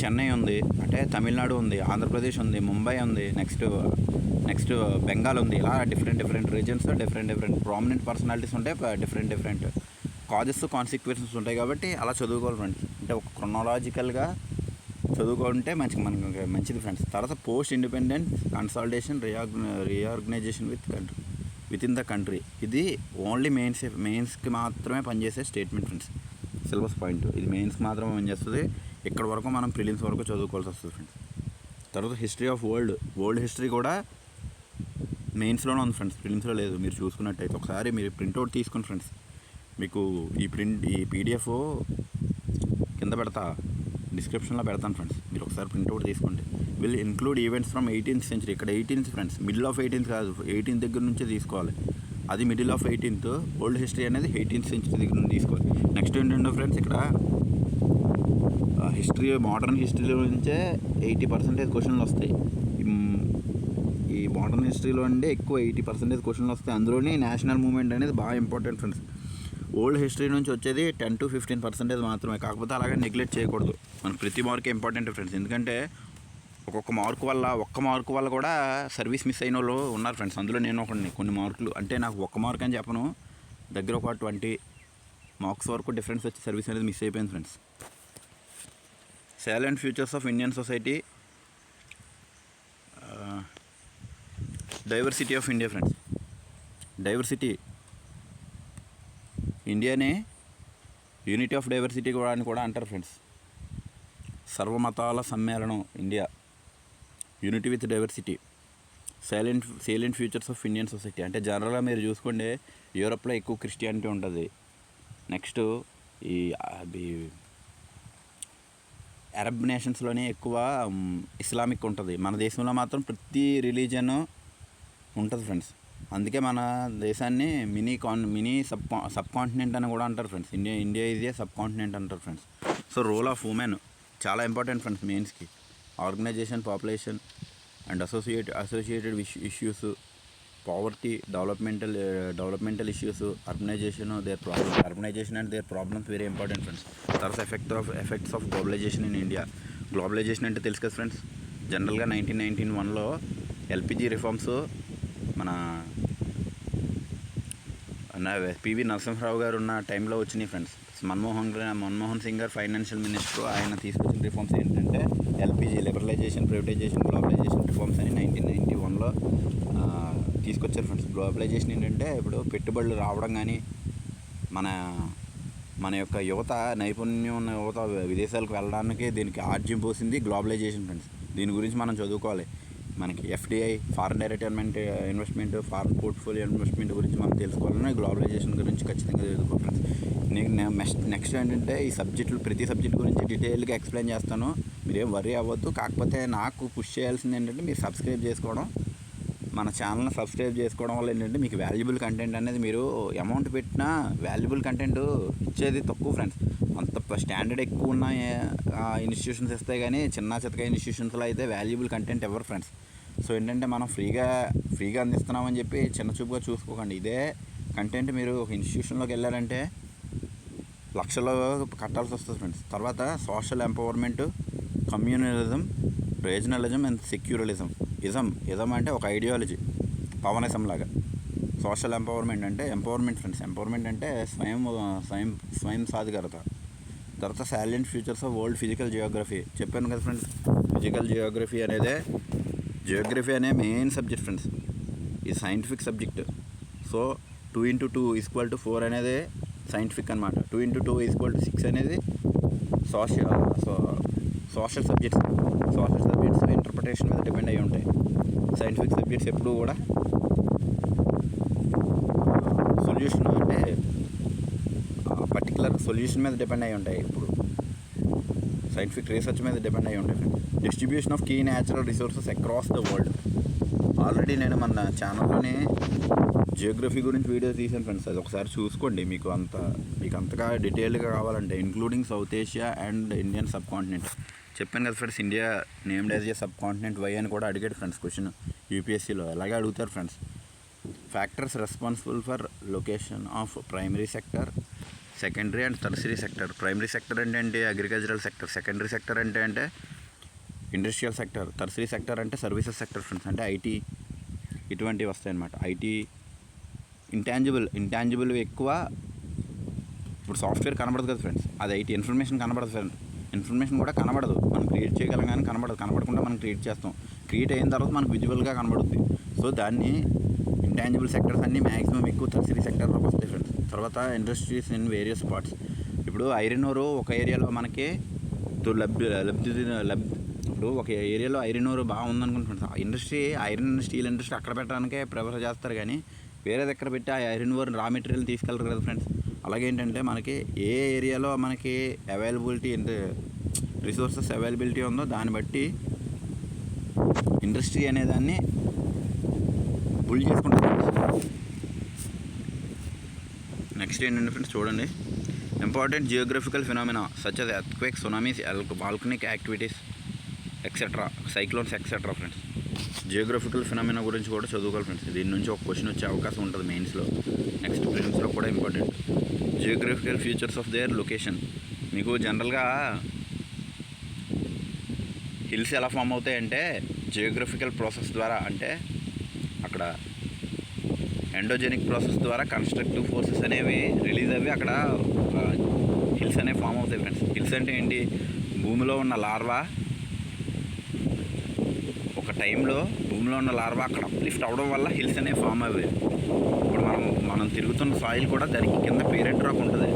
చెన్నై ఉంది అంటే తమిళనాడు ఉంది, ఆంధ్రప్రదేశ్ ఉంది, ముంబై ఉంది, నెక్స్ట్ బెంగాల్ ఉంది. ఇలా different reasons different prominent personalities ఉంటాయి, డిఫరెంట్ కాజెస్ కాన్సిక్వెన్సెస్ ఉంటాయి. కాబట్టి అలా చదువుకోవాలి ఫ్రెండ్స్. అంటే ఒక క్రొనాలజికల్గా చదువుకుంటే మనకి మంచిది ఫ్రెండ్స్. తర్వాత post independence consolidation reorganisation with in the country. ఇది ఓన్లీ మెయిన్స్కి మాత్రమే పనిచేసే స్టేట్మెంట్ ఫ్రెండ్స్. సిలబస్ పాయింట్ ఇది మెయిన్స్కి మాత్రమే పనిచేస్తుంది. ఇక్కడ వరకు మనం ప్రిలిమ్స్ వరకు చదువుకోవాల్సి వస్తుంది ఫ్రెండ్స్. తర్వాత హిస్టరీ ఆఫ్ వరల్డ్ హిస్టరీ కూడా మెయిన్స్లోనే ఉంది ఫ్రెండ్స్, ప్రిలిమ్స్లో లేదు. మీరు చూసుకున్నట్టయితే ఒకసారి మీరు ప్రింట్అవుట్ తీసుకుని ఫ్రెండ్స్, మీకు ఈ పీడిఎఫ్ కింద డిస్క్రిప్షన్లో పెడతాను ఫ్రెండ్స్. మీరు ఒకసారి ప్రింట్అవుట్ తీసుకోండి. Will include events from 18th century. ఇక్కడ 18th friends, middle of 18th కాదు, 18th దగ్గర నుంచే తీసుకోవాలి. అది middle of 18th. Old history అనేది 18th century దగ్గర నుంచి తీసుకోవాలి. నెక్స్ట్ ఏంటంటే ఫ్రెండ్స్, ఇక్కడ మోడర్న్ హిస్టరీలో నుంచే 80% క్వశ్చన్లు వస్తాయి. ఈ మోడర్న్ హిస్టరీలో అంటే ఎక్కువ 80% క్వశ్చన్లు వస్తాయి. అందులోని నేషనల్ మూవ్మెంట్ అనేది బాగా ఇంపార్టెంట్ ఫ్రెండ్స్. ఓల్డ్ హిస్టరీ నుంచి వచ్చేది 10 to 15% మాత్రమే. కాకపోతే అలాగే నెగ్లెక్ట్ చేయకూడదు. మనకు ప్రతి మార్కే ఇంపార్టెంట్ ఫ్రెండ్స్, ఎందుకంటే ఒక్క మార్కు వల్ల కూడా సర్వీస్ మిస్ అయిన వాళ్ళు ఉన్నారు ఫ్రెండ్స్. అందులో నేను కొన్ని మార్కులు అంటే నాకు 1 మార్క్ అని చెప్పను, దగ్గర ఒక 20 మార్క్స్ వరకు డిఫరెన్స్ వచ్చి సర్వీస్ అనేది మిస్ అయిపోయింది friends. Silent futures of Indian society, diversity of India friends. Diversity ఇండియానే యూనిటీ ఆఫ్ డైవర్సిటీ కూడా అని కూడా అంటారు ఫ్రెండ్స్. సర్వమతాల సమ్మేళనం India, unity with diversity. Silent futures of Indian society అంటే జనరల్గా మీరు చూసుకోండి, యూరోప్లో ఎక్కువ క్రిస్టియానిటీ ఉంటుంది. నెక్స్ట్ ఈ అరబ్ నేషన్స్లోనే ఎక్కువ ఇస్లామిక్ ఉంటుంది. మన దేశంలో మాత్రం ప్రతి రిలీజియన్ ఉంటుంది ఫ్రెండ్స్. అందుకే మన దేశాన్ని మినీ సబ్ కాంటినెంట్ అని కూడా అంటారు friends. India is a subcontinent అంటారు friends. So role of women చాలా ఇంపార్టెంట్ ఫ్రెండ్స్ మెయిన్స్కి. Organisation, population and associated issues, poverty, developmental issues, urbanisation and their problems very important friends. తర్వాత effects of globalisation in India. Globalisation అంటే తెలుసు కదా friends, జనరల్గా 1991లో LPG reforms మన పివి నరసింహరావు గారు ఉన్న టైంలో వచ్చినాయి ఫ్రెండ్స్. మన్మోహన్ సింగ్ గారు ఫైనాన్షియల్ మినిస్టర్, ఆయన తీసుకొచ్చిన రిఫార్మ్స్ ఏంటంటే LPG, liberalization, privatization, globalization reforms అని 1991లో తీసుకొచ్చారు ఫ్రెండ్స్. గ్లోబలైజేషన్ ఏంటంటే ఇప్పుడు పెట్టుబడులు రావడం కానీ, మన యొక్క యువత, నైపుణ్యం ఉన్న యువత విదేశాలకు వెళ్ళడానికి దీనికి ఆర్జ్యం పోసింది గ్లోబలైజేషన్ ఫ్రెండ్స్. దీని గురించి మనం చదువుకోవాలి. మనకి FDI, foreign direct investment, foreign portfolio investment గురించి మనం తెలుసుకోవాలన్నా గ్లోబలైజేషన్ గురించి ఖచ్చితంగా చదువుకోవాలి ఫ్రెండ్స్. నెక్స్ట్ ఏంటంటే ఈ ప్రతి సబ్జెక్ట్ గురించి డీటెయిల్గా ఎక్స్ప్లెయిన్ చేస్తాను, మీరేం వర్రీ అవ్వద్దు. కాకపోతే నాకు పుష్ చేయాల్సింది ఏంటంటే మీరు సబ్స్క్రైబ్ చేసుకోవడం, మన ఛానల్ని సబ్స్క్రైబ్ చేసుకోవడం వల్ల ఏంటంటే మీకు వాల్యుబుల్ కంటెంట్ అనేది మీరు అమౌంట్ పెట్టినా వాల్యుబుల్ కంటెంట్ ఇచ్చేది తక్కువ ఫ్రెండ్స్. అంత స్టాండర్డ్ ఎక్కువ ఉన్న ఇన్స్టిట్యూషన్స్ ఇస్తాయి కానీ చిన్న చితక ఇన్స్టిట్యూషన్స్లో అయితే వాల్యుబుల్ కంటెంట్ ఎవరు ఫ్రెండ్స్. సో ఏంటంటే మనం ఫ్రీగా అందిస్తున్నామని చెప్పి చిన్న చూపుగా చూసుకోకండి. ఇదే కంటెంట్ మీరు ఒక ఇన్స్టిట్యూషన్లోకి వెళ్ళారంటే లక్షల్లో కట్టాల్సి వస్తుంది ఫ్రెండ్స్. తర్వాత social empowerment, communalism, regionalism and secularism. Ism అంటే ఒక ఐడియాలజీ, పవనిజం లాగా. సోషల్ ఎంపవర్మెంట్ అంటే ఎంపవర్మెంట్ ఫ్రెండ్స్. ఎంపవర్మెంట్ అంటే స్వయం సాధికారత. తర్వాత silent futures of world physical Geography చెప్పాను కదా ఫ్రెండ్స్. ఫిజికల్ జియోగ్రఫీ అనే మెయిన్ సబ్జెక్ట్ ఫ్రెండ్స్. ఇది సైంటిఫిక్ సబ్జెక్ట్. సో 2 × 2 = 4 అనేది సైంటిఫిక్ అనమాట. 2 × 2 = 6 అనేది సోషల్ సబ్జెక్ట్స్ ఇంటర్ప్రిటేషన్ మీద డిపెండ్ అయ్యి ఉంటాయి. సైంటిఫిక్ సబ్జెక్ట్స్ ఎప్పుడూ కూడా సొల్యూషన్ అంటే పర్టికులర్ సొల్యూషన్ మీద డిపెండ్ అయ్యి ఉంటాయి. ఇప్పుడు సైంటిఫిక్ రీసెర్చ్ మీద డిపెండ్ అయ్యి ఉంటాయి. Distribution of key natural resources across the world. Already నేను మన ఛానల్లోనే జియోగ్రఫీ గురించి వీడియో తీసాను ఫ్రెండ్స్. అది ఒకసారి చూసుకోండి. మీకు అంతగా డీటెయిల్గా కావాలంటే including South Asia and Indian subcontinent చెప్పాను కదా friends. India named as a subcontinent why అని కూడా అడిగాడు ఫ్రెండ్స్ క్వశ్చన్ యూపీఎస్సీలో. అలాగే అడుగుతారు friends. Factors responsible for location of primary sector, secondary and tertiary sector. Primary sector అంటే agricultural sector, secondary sector అంటే ఇండస్ట్రియల్ సెక్టర్, టెర్షియరీ సెక్టర్ అంటే services sector friends. అంటే ఐటీ ఇటువంటివి వస్తాయి అన్నమాట. ఐటీ ఇంటాంజిబుల్ ఎక్కువ. ఇప్పుడు సాఫ్ట్వేర్ కనబడదు కదా ఫ్రెండ్స్, అది ఐటీ. ఇన్ఫర్మేషన్ కనబడదు ఫ్రెండ్. ఇన్ఫర్మేషన్ కూడా కనబడదు. మనం క్రియేట్ చేయగలం కానీ కనబడకుండా మనం క్రియేట్ చేస్తాం. క్రియేట్ అయిన తర్వాత మనకు విజువల్గా కనబడుతుంది. సో దాన్ని ఇంటాంజిబుల్ సెక్టర్స్ అన్నీ మ్యాక్సిమం ఎక్కువ టెర్షియరీ సెక్టర్లోకి వస్తాయి ఫ్రెండ్స్. తర్వాత ఇండస్ట్రీస్ ఇన్ వేరియస్ పార్ట్స్. ఇప్పుడు ఐరన్ ఓర్ ఒక ఏరియాలో మనకి ఇప్పుడు ఒక ఏరియాలో ఐరన్ ఓర్ బాగుందనుకుంటున్నాను. ఇండస్ట్రీ ఐరన్ స్టీల్ ఇండస్ట్రీ అక్కడ పెట్టడానికే ప్రిఫర్ చేస్తారు కానీ వేరేది ఎక్కడ పెట్టి ఆ ఐరన్ ఓర్ రా మెటీరియల్ తీసుకెళ్ళరు కదా ఫ్రెండ్స్. అలాగే ఏంటంటే మనకి ఏ ఏరియాలో మనకి అవైలబిలిటీ రిసోర్సెస్ అవైలబిలిటీ ఉందో దాన్ని బట్టి ఇండస్ట్రీ అనేదాన్ని బుల్ చేసుకుంటారు. నెక్స్ట్ ఏంటంటే ఫ్రెండ్స్ చూడండి, important geographical phenomena such as earthquakes, tsunamis, volcanic activities etcetera, cyclones etcetera friends. Geographical phenomena గురించి కూడా చదువుకోవాలి ఫ్రెండ్స్. దీని నుంచి ఒక క్వశ్చన్ వచ్చే అవకాశం ఉంటుంది మెయిన్స్లో. నెక్స్ట్ ప్రిలిమ్స్లో కూడా important. Geographical features of their location. మీకు జనరల్గా హిల్స్ ఎలా ఫామ్ అవుతాయంటే జియోగ్రఫికల్ ప్రాసెస్ ద్వారా, అంటే అక్కడ ఎండోజెనిక్ ప్రాసెస్ ద్వారా కన్స్ట్రక్టివ్ ఫోర్సెస్ అనేవి రిలీజ్ అవి అక్కడ హిల్స్ అనేవి ఫామ్ అవుతాయి ఫ్రెండ్స్. హిల్స్ అంటే ఏంటి? భూమిలో ఉన్న లార్వా ఒక టైంలో భూమిలో ఉన్న లార్వా అక్కడ లిఫ్ట్ అవడం వల్ల హిల్స్ అనేవి ఫామ్ అయ్యాయి. ఇప్పుడు మనం తిరుగుతున్న సాయిల్ కూడా దానికి కింద పేరెంట్ రాక్ ఉంటుంది.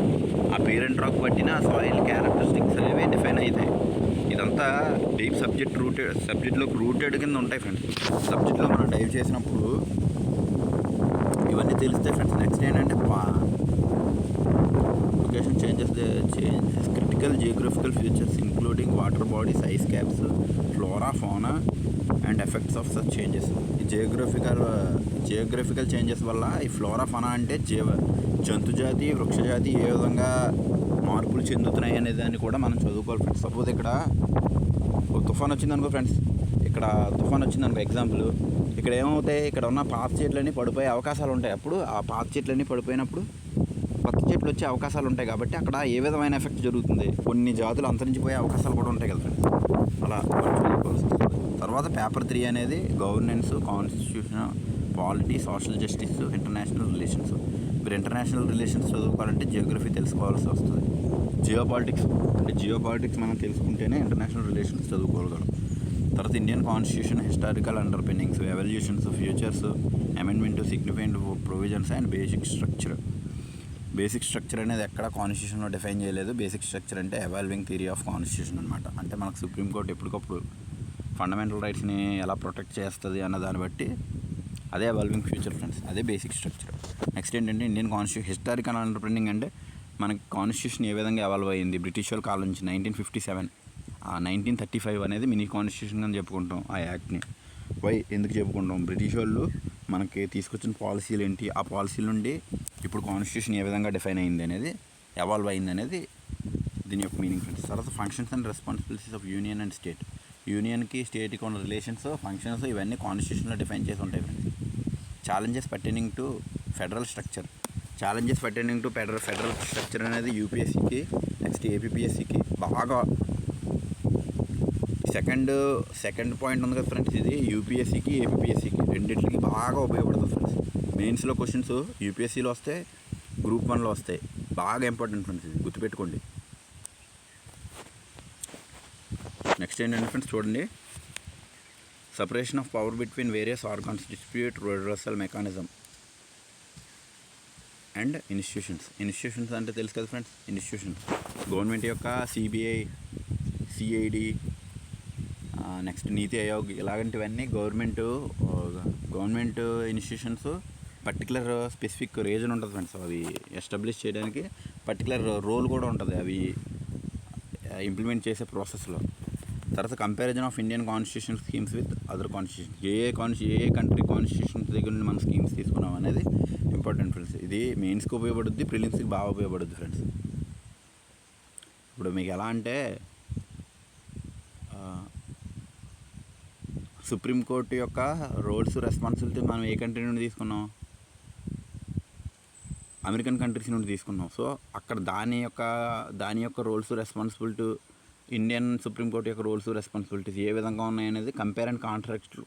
ఆ పేరెంట్ రాక్ బట్టిన ఆ సాయిల్ క్యారెక్టరిస్టిక్స్ అనేవి డిఫైన్ అవుతాయి. ఇదంతా డీప్ సబ్జెక్ట్లోకి రూటెడ్ కింద ఉంటాయి ఫ్రెండ్స్. సబ్జెక్ట్లో మనం డైవ్ చేసినప్పుడు ఇవన్నీ తెలుస్తాయి ఫ్రెండ్స్. నెక్స్ట్ ఏంటంటే location changes critical geographical features including water bodies, ice caps, flora, fauna and effects of such changes. ఈ జియోగ్రఫికల్ చేంజెస్ వల్ల ఈ ఫ్లోరా, ఫౌనా అంటే జంతుజాతి, వృక్షజాతి ఏ విధంగా మార్పులు చెందుతున్నాయి అనే దాన్ని కూడా మనం చదువుకోవాలి ఫ్రెండ్స్. సపోజ్ ఇక్కడ తుఫాన్ వచ్చిందనుకో ఫ్రెండ్స్, ఎగ్జాంపుల్ ఇక్కడ ఏమవుతాయి, ఇక్కడ ఉన్న పాత చెట్లన్నీ పడిపోయే అవకాశాలు ఉంటాయి. అప్పుడు ఆ పాత చెట్లన్నీ పడిపోయినప్పుడు కొత్త చెట్లు వచ్చే అవకాశాలు ఉంటాయి. కాబట్టి అక్కడ ఏ విధమైన ఎఫెక్ట్ జరుగుతుంది, కొన్ని జాతులు అంతరించిపోయే అవకాశాలు కూడా ఉంటాయి కదా ఫ్రెండ్స్. అలా చదువుకోవాల్సి వస్తుంది. తర్వాత పేపర్ 3 అనేది governance, constitution, polity, social justice, international relations. మీరు ఇంటర్నేషనల్ రిలేషన్స్ చదువుకోవాలంటే జియోగ్రఫీ తెలుసుకోవాల్సి వస్తుంది. జియోపాలిటిక్స్ మనం తెలుసుకుంటేనే ఇంటర్నేషనల్ రిలేషన్స్ చదువుకోగలం. తర్వాత Indian constitution, historical underpinnings, evolutions, futures, amendment, significant provisions and basic structure అనేది ఎక్కడ కాన్స్టిట్యూషన్లో డిఫైన్ చేయలేదు. బేసిక్ స్ట్రక్చర్ అంటే ఎవాల్వింగ్ థియరీ ఆఫ్ కాన్స్టిట్యూషన్ అనమాట. అంటే మనకు సుప్రీంకోర్టు ఎప్పటికప్పుడు ఫండమెంటల్ రైట్స్ని ఎలా ప్రొటెక్ట్ చేస్తుంది అన్న దాన్ని బట్టి అదే ఎవాల్వింగ్ ఫ్యూచర్ ఫ్రెండ్స్, అదే బేసిక్ స్ట్రక్చర్. నెక్స్ట్ ఏంటంటే ఇండియన్ కాన్స్టిట్యూషన్, హిస్టారికల్ అండర్పిన్నింగ్ అంటే మనకి కాన్స్టిట్యూషన్ ఏ విధంగా ఎవాల్వ్ అయ్యింది బ్రిటిష్ వాళ్ళ కాలం నుంచి 1957, 1935 అనేది మినీ కాన్స్టిట్యూషన్ అని చెప్పుకుంటాం ఆ యాక్ట్ని. వై ఎందుకు చెప్పుకుంటాం, బ్రిటిష్ వాళ్ళు మనకి తీసుకొచ్చిన పాలసీలు ఏంటి, ఆ పాలసీల నుండి ఇప్పుడు కాన్స్టిట్యూషన్ ఏ విధంగా డిఫైన్ అయింది అనేది, ఎవాల్వ్ అయింది అనేది దీని యొక్క మీనింగ్ ఫ్రెండ్స్. తర్వాత functions and responsibilities of union and state. యూనియన్కి స్టేట్కి ఉన్న రిలేషన్స్, ఫంక్షన్స్ ఇవన్నీ కాన్స్టిట్యూషన్లో డిఫైన్ చేసి ఉంటాయి friends. Challenges pertaining to federal structure. Challenges pertaining to federal structure అనేది యూపీఎస్సీకి, నెక్స్ట్ ఏపీపీఎస్సీకి బాగా సెకండ్ పాయింట్ ఉంది కదా ఫ్రెండ్స్, ఇది యూపీఎస్సీకి ఏపీపీఎస్సీకి రెండింటికి బాగా ఉపయోగపడుతుంది ఫ్రెండ్స్. మెయిన్స్లో క్వశ్చన్స్ యూపీఎస్సీలో వస్తాయి, గ్రూప్ 1లో వస్తాయి. బాగా ఇంపార్టెంట్ ఫ్రెండ్స్, ఇది గుర్తుపెట్టుకోండి. నెక్స్ట్ ఏంటంటే ఫ్రెండ్స్ చూడండి, separation of power between various organs, dispute reversal mechanism and institutions అంటే తెలుసు కదా ఫ్రెండ్స్. ఇన్స్టిట్యూషన్స్ గవర్నమెంట్ యొక్క సిబిఐ, సిఐడి, నెక్స్ట్ నీతి ఆయోగ్ ఇలాంటివన్నీ government institutions. Particular specific reason ఉంటుంది ఫ్రెండ్స్, అవి ఎస్టాబ్లిష్ చేయడానికి పర్టికులర్ రోల్ కూడా ఉంటుంది అవి ఇంప్లిమెంట్ చేసే ప్రాసెస్లో. తర్వాత comparison of Indian constitution schemes with other constitution. A country constitution దగ్గర నుండి మనం స్కీమ్స్ తీసుకున్నాం అనేది ఇంపార్టెంట్ ఫ్రెండ్స్. ఇది మెయిన్స్కి ఉపయోగపడుద్ది, ప్రిలిమ్స్కి బాగా ఉపయోగపడుద్ది ఫ్రెండ్స్. ఇప్పుడు మీకు ఎలా అంటే సుప్రీంకోర్టు యొక్క రోల్స్ రెస్పాన్సిబిలిటీ మనం ఏ కంట్రీ నుండి తీసుకున్నాం, అమెరికన్ కంట్రీస్ నుండి తీసుకున్నాం. సో అక్కడ దాని యొక్క రోల్స్ రెస్పాన్సిబిలిటీ, ఇండియన్ సుప్రీంకోర్టు యొక్క రోల్స్ రెస్పాన్సిబిలిటీస్ ఏ విధంగా ఉన్నాయనేది కంపేర్ అండ్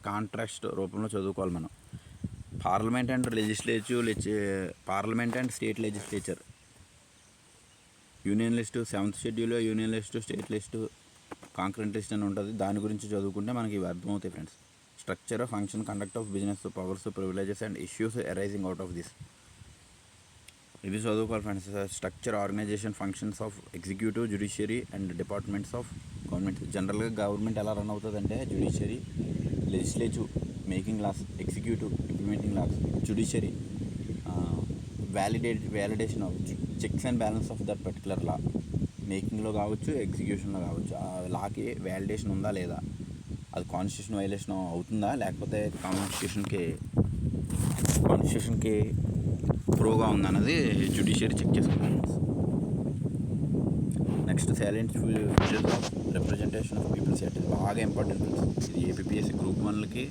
కాంట్రాస్ట్ రూపంలో చదువుకోవాలి మనం. Parliament and state legislature, union list, 7th షెడ్యూల్లో union list, state list, concurrent list అని ఉంటుంది. దాని గురించి చదువుకుంటే మనకి ఇవి అర్థమవుతాయి friends. Structure, function, conduct of business, powers, privileges and issues arising out of this. ఇది చదువుకోవాలి friends. Structure, organization, functions of executive, judiciary and departments of government. జనరల్గా గవర్నమెంట్ ఎలా రన్ అవుతుందంటే judiciary, legislative, making laws, executive, implementing laws, judiciary validation of checks and balance of that particular law. మేకింగ్లో కావచ్చు, ఎగ్జిక్యూషన్లో కావచ్చు, ఆ లాకి వ్యాలిడేషన్ ఉందా లేదా, అది కాన్స్టిట్యూషన్ వైలేషన్ అవుతుందా లేకపోతే కాన్స్టిట్యూషన్కి ప్రోగా ఉందన్నది జ్యుడిషియరీ చెక్ చేసుకుంటాం. Next silent features of representation of people's act. ఇది బాగా ఇంపార్టెంట్. ఇది ఏపీఎస్సీ గ్రూప్ 1కి,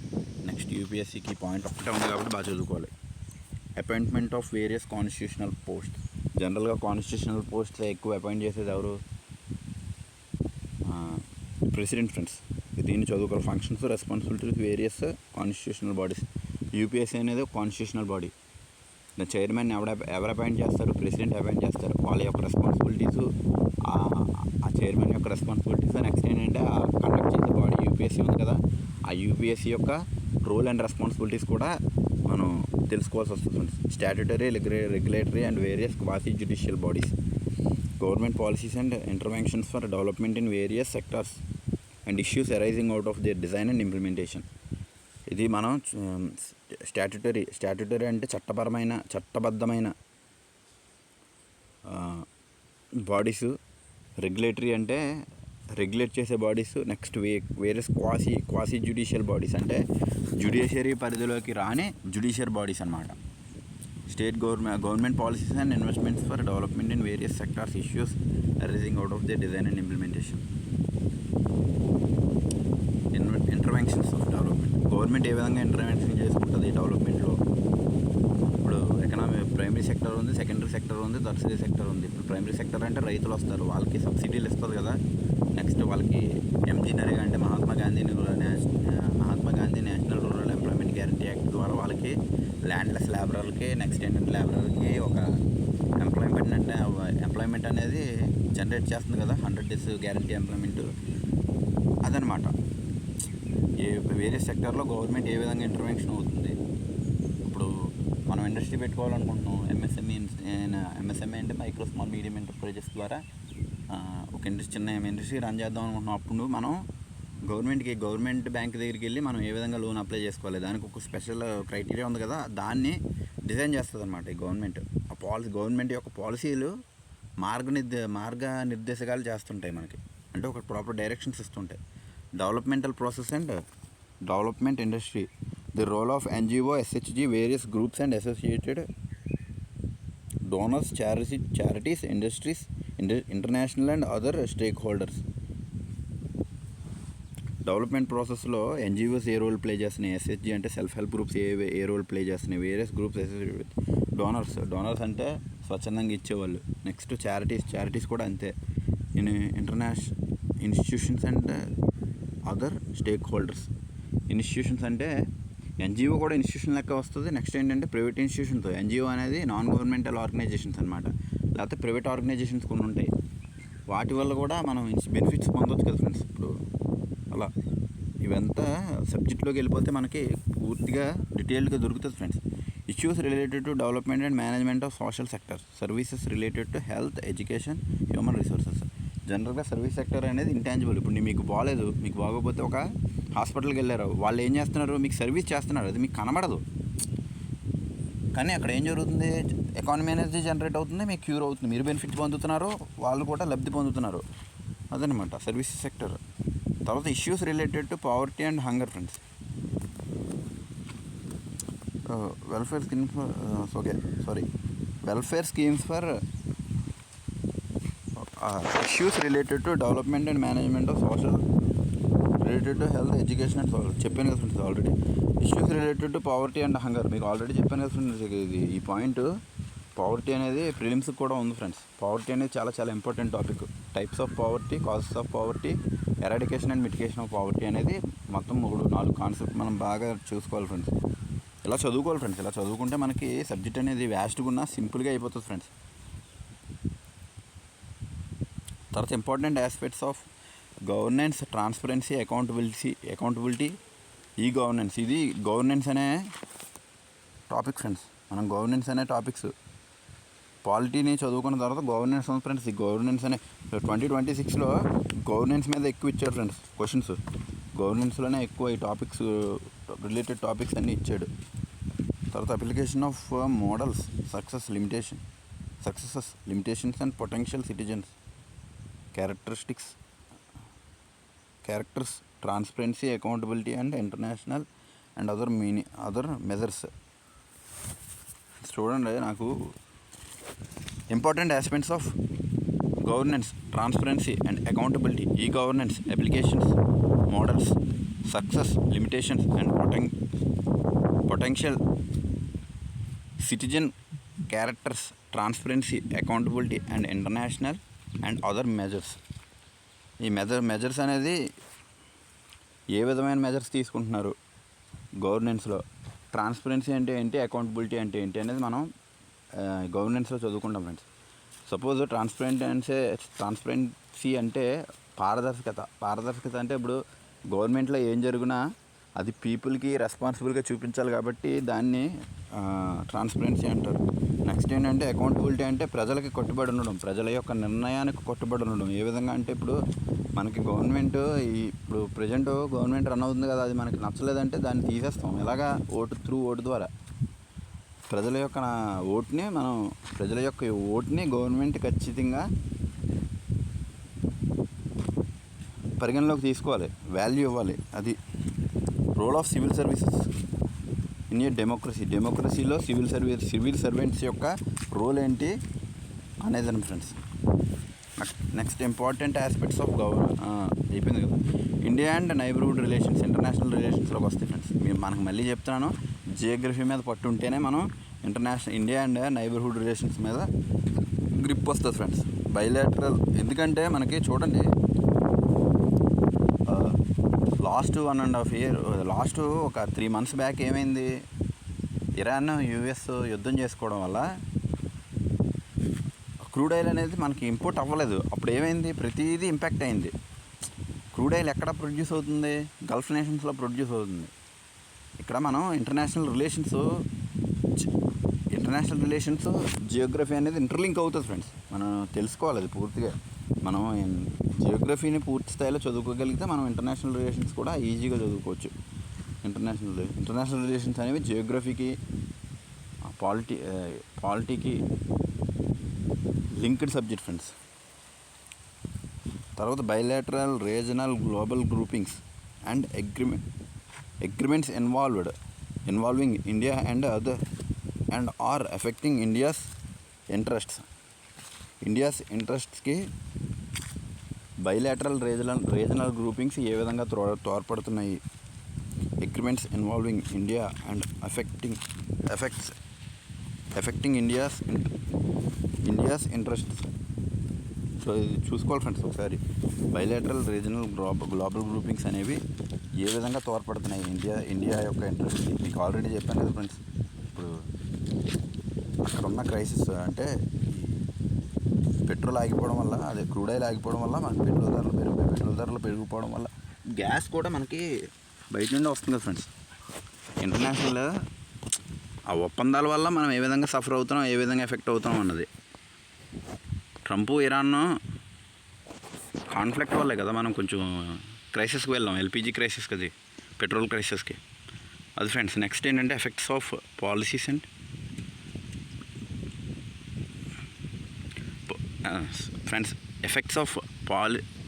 నెక్స్ట్ యూపీఎస్సీకి పాయింట్ ఒకటే ఉంది కాబట్టి బాగా చదువుకోవాలి. Appointment of various constitutional post. జనరల్గా కాన్స్టిట్యూషనల్ పోస్ట్ ఎక్కువ అపాయింట్ చేసేది ఎవరు, ప్రెసిడెంట్ ఫ్రెండ్స్. దీన్ని చదువుకోవాలి. Functions, responsibilities various constitutional bodies. UPSC అనేది ఒక కాన్స్టిట్యూషనల్ బాడీ. ద చైర్మన్ ఎవరు అపాయింట్ చేస్తారు, ప్రెసిడెంట్ అపాయింట్ చేస్తారు. వాళ్ళ యొక్క రెస్పాన్సిబిలిటీస్, ఆ చైర్మన్ యొక్క రెస్పాన్సిబిలిటీస్. నెక్స్ట్ ఏంటంటే ఆ కండక్ట్ చేసే బాడీ యూపీఎస్సీ ఉంది కదా, ఆ యూపీఎస్సీ యొక్క రోల్ అండ్ రెస్పాన్సిబిలిటీస్ కూడా మనం తెలుసుకోవాల్సి వస్తుంది. Statutory, regulatory and various quasi judicial bodies. Government policies and interventions for development in various sectors and issues arising out of their design and implementation. ఇది మనం స్టాట్యుటరీ అంటే చట్టబద్ధమైన బాడీసు. రెగ్యులేటరీ అంటే regulate చేసే bodies. Next various quasi judicial bodies అంటే judiciary పరిధిలోకి రాని judicial bodies అన్నమాట. State government policies and investments for development in various sectors, issues arising out of the design and implementation. Interventions of development. Government ఏ విధంగా intervention చేసుకుంటుంది డెవలప్మెంట్లో. ఇప్పుడు primary sector ఉంది, secondary sector ఉంది, టర్షరీ సెక్టర్ ఉంది. ఇప్పుడు primary sector అంటే రైతులు వస్తారు, వాళ్ళకి సబ్సిడీలు ఇస్తుంది కదా. నెక్స్ట్ వాళ్ళకి ఎంజీనరీగా అంటే Mahatma Gandhi national rural employment guarantee act ద్వారా వాళ్ళకి ల్యాండ్లెస్ లేబరర్లకి, నెక్స్ట్ ఏంటంటే లేబరర్కి ఒక ఎంప్లాయ్మెంట్ అనేది జనరేట్ చేస్తుంది కదా, 100 days గ్యారంటీ ఎంప్లాయ్మెంట్. అదనమాట. వేరే సెక్టార్లో గవర్నమెంట్ ఏ విధంగా ఇంటర్వెన్షన్ అవుతుంది. ఇప్పుడు మనం ఇండస్ట్రీ పెట్టుకోవాలనుకుంటున్నాం, ఎంఎస్ఎంఈ అంటే మైక్రో స్మాల్ మీడియం ఎంటర్ప్రైజెస్ ద్వారా ఒక చిన్న ఇండస్ట్రీ రన్ చేద్దాం అనుకుంటున్నాం. అప్పుడు మనం గవర్నమెంట్ బ్యాంక్ దగ్గరికి వెళ్ళి మనం ఏ విధంగా లోన్ అప్లై చేసుకోవాలి, దానికి ఒక స్పెషల్ క్రైటీరియా ఉంది కదా, దాన్ని డిజైన్ చేస్తుంది అనమాట ఈ గవర్నమెంట్. ఆ గవర్నమెంట్ యొక్క పాలసీలు మార్గనిర్దేశకాలు చేస్తుంటాయి మనకి, అంటే ఒక ప్రాపర్ డైరెక్షన్స్ ఇస్తుంటాయి. Developmental process and development industry, the role of NGO, SHG, various groups and associated donors, charities, industries, international and other stakeholders. Development ప్రాసెస్లో ఎన్జిఓస్ ఏ రోల్ ప్లే చేస్తున్నాయి, ఎస్హెచ్జి అంటే సెల్ఫ్ హెల్ప్ గ్రూప్స్ ఏ role play చేస్తున్నాయి, various groups associated with donors అంటే స్వచ్ఛందంగా ఇచ్చేవాళ్ళు. Next charities కూడా అంతే. International institutions and other stakeholders. Institutions అంటే ఎన్జిఓ కూడా ఇన్స్టిట్యూషన్ లెక్క వస్తుంది. నెక్స్ట్ ఏంటంటే ప్రైవేట్ ఇన్స్టిట్యూషన్స్. ఎన్జిఓ అనేది నాన్ గవర్నమెంటల్ ఆర్గనైజేషన్స్ అనమాట, లేకపోతే ప్రైవేట్ ఆర్గనైజేషన్స్ కొన్ని ఉంటాయి. వాటి వల్ల కూడా మనం బెనిఫిట్స్ పొందవచ్చు కదా ఫ్రెండ్స్. ఇప్పుడు అలా ఇవంతా సబ్జెక్ట్లోకి వెళ్ళిపోతే మనకి పూర్తిగా డీటెయిల్డ్గా దొరుకుతుంది friends. Issues related to development and management of social sector, services related to health, education, human resources. జనరల్గా సర్వీస్ సెక్టర్ అనేది ఇంటాంజిబుల్. ఇప్పుడు మీకు బాగోపోతే ఒక హాస్పిటల్కి వెళ్ళారు, వాళ్ళు ఏం చేస్తున్నారు, మీకు సర్వీస్ చేస్తున్నారు, అది మీకు కనబడదు. కానీ అక్కడ ఏం జరుగుతుంది, ఎకానమీ అనేది జనరేట్ అవుతుంది, మీకు క్యూర్ అవుతుంది, మీరు బెనిఫిట్స్ పొందుతున్నారు, వాళ్ళు కూడా లబ్ధి పొందుతున్నారు. అదనమాట సర్వీస్ సెక్టర్. తర్వాత issues related to poverty and hunger friends. Welfare schemes for issues related to development and management of social related to health, education and social. చెప్పాను కదా friends already. Issues related to poverty and hunger మీకు already చెప్పాను కదా friends. ఈ point poverty అనేది ప్రిలిమ్స్కి కూడా ఉంది friends. Poverty అనేది చాలా important topic. Types of poverty, causes of poverty, eradication and mitigation of poverty అనేది మొత్తం 3-4 కాన్సెప్ట్ మనం బాగా చూసుకోవాలి ఫ్రెండ్స్. ఇలా చదువుకోవాలి ఫ్రెండ్స్. ఇలా చదువుకుంటే మనకి సబ్జెక్ట్ అనేది వ్యాస్ట్గా ఉన్నా సింపుల్గా అయిపోతుంది ఫ్రెండ్స్. తర్వాత important aspects of governance, transparency, accountability, ఈ గవర్నెన్స్. ఇది గవర్నెన్స్ అనే టాపిక్ ఫ్రెండ్స్. మనం గవర్నెన్స్ అనే టాపిక్స్ పాలిటీని చదువుకున్న తర్వాత గవర్నెన్స్ ఉంది ఫ్రెండ్స్. ఈ గవర్నెన్స్ అనే 2026లో గవర్నెన్స్ మీద ఎక్కువ ఇచ్చాడు ఫ్రెండ్స్ క్వశ్చన్స్. గవర్నెన్స్లోనే ఎక్కువ ఈ టాపిక్స్ రిలేటెడ్ టాపిక్స్ అన్నీ ఇచ్చాడు. తర్వాత application of models, success limitations and potential citizens, characters, transparency, accountability and international and other measures. చూడండి, నాకు important aspects of governance, transparency and accountability, ఈ governance, applications, models, success, limitations and potential citizen, characters, transparency, accountability and international and other measures. ఈ measures అనేది ఏ విధమైన measures తీసుకుంటున్నారు గవర్నెన్స్లో, transparency అంటే ఏంటి, అకౌంటబిలిటీ అంటే ఏంటి అనేది మనం గవర్నెన్స్లో చదువుకుంటాం ఫ్రెండ్స్. సపోజ్ ట్రాన్స్పరెన్సీ అంటే పారదర్శకత అంటే ఇప్పుడు గవర్నమెంట్లో ఏం జరిగినా అది పీపుల్కి రెస్పాన్సిబుల్గా చూపించాలి కాబట్టి దాన్ని ట్రాన్స్పరెన్సీ అంటారు. నెక్స్ట్ ఏంటంటే అకౌంటబిలిటీ అంటే ప్రజలకి కట్టుబడి ఉండడం, ప్రజల యొక్క నిర్ణయానికి కట్టుబడి ఉండడం. ఏ విధంగా అంటే ఇప్పుడు మనకి గవర్నమెంట్ ఇప్పుడు ప్రజెంట్ గవర్నమెంట్ రన్ అవుతుంది కదా, అది మనకి నచ్చలేదంటే దాన్ని తీసేస్తాం. ఎలాగా ఓటు ద్వారా ప్రజల యొక్క ఓటుని గవర్నమెంట్ ఖచ్చితంగా పరిగణలోకి తీసుకోవాలి, వాల్యూ ఇవ్వాలి. అది role of civil services in a డెమోక్రసీలో సివిల్ సర్వెంట్స్ యొక్క రోల్ ఏంటి అనేదని friends. Next important aspects of అయిపోయింది కదా. India and neighbourhood relations, international రిలేషన్స్లోకి వస్తాయి ఫ్రెండ్స్. మనకు మళ్ళీ చెప్తున్నాను, జియోగ్రఫీ మీద పట్టు ఉంటేనే మనం ఇండియా అండ్ నైబర్హుడ్ రిలేషన్స్ మీద గ్రిప్ వస్తుంది ఫ్రెండ్స్. బైలాటరల్ ఎందుకంటే మనకి చూడండి, లాస్ట్ 1.5 year లాస్ట్ ఒక 3 months బ్యాక్ ఏమైంది, ఇరాన్ యుఎస్ యుద్ధం చేసుకోవడం వల్ల క్రూడ్ ఆయిల్ అనేది మనకి ఇంపోర్ట్ అవ్వలేదు. అప్పుడు ఏమైంది, ప్రతిదీ ఇంపాక్ట్ అయింది. క్రూడ్ ఆయిల్ ఎక్కడ ప్రొడ్యూస్ అవుతుంది, గల్ఫ్ నేషన్స్లో ప్రొడ్యూస్ అవుతుంది. ఇక్కడ మనం ఇంటర్నేషనల్ రిలేషన్స్ జియోగ్రఫీ అనేది ఇంటర్లింక్ అవుతుంది ఫ్రెండ్స్. మనం తెలుసుకోవాలి అది పూర్తిగా. మనం జియోగ్రఫీని పూర్తి స్థాయిలో చదువుకోగలిగితే మనం ఇంటర్నేషనల్ రిలేషన్స్ కూడా ఈజీగా చదువుకోవచ్చు. ఇంటర్నేషనల్ రిలేషన్స్ అనేవి జియోగ్రఫీకి పాలిటీకి లింక్డ్ సబ్జెక్ట్ ఫ్రెండ్స్. తర్వాత bilateral, regional, global groupings and agreements involving India and or affecting India's ఇంట్రెస్ట్స్కి బైలాటరల్ రీజనల్ గ్రూపింగ్స్ ఏ విధంగా తోడ్పడుతున్నాయి. Agreements involving India and affecting India's interests. So ఇది చూసుకోవాలి ఫ్రెండ్స్ ఒకసారి. బైలాటరల్ రీజనల్ గ్లోబల్ గ్రూపింగ్స్ అనేవి ఏ విధంగా తోడ్పడుతున్నాయి ఇండియా యొక్క ఇంట్రెస్ట్కి. మీకు ఆల్రెడీ చెప్పాను కదా ఫ్రెండ్స్. ఇప్పుడు అక్కడ ఉన్న క్రైసిస్ అంటే పెట్రోల్ ఆగిపోవడం వల్ల, అదే క్రూడ్ ఆయిల్ ఆగిపోవడం వల్ల మనకి పెట్రోల్ ధరలు పెరిగిపోవడం వల్ల గ్యాస్ కూడా మనకి బయట నుండి వస్తుంది కదా ఫ్రెండ్స్. ఇంటర్నేషనల్ ఆ ఒప్పందాల వల్ల మనం ఏ విధంగా సఫర్ అవుతున్నాం, ఏ విధంగా ఎఫెక్ట్ అవుతున్నాం అన్నది. ట్రంప్ ఇరాన్ కాన్ఫ్లిక్ట్ వల్లే కదా మనం కొంచెం క్రైసిస్కి వెళ్ళాం. ఎల్పిజి క్రైసిస్కి, అది పెట్రోల్ క్రైసిస్కి. అది ఫ్రెండ్స్. నెక్స్ట్ ఏంటంటే effects of policies and friends effects of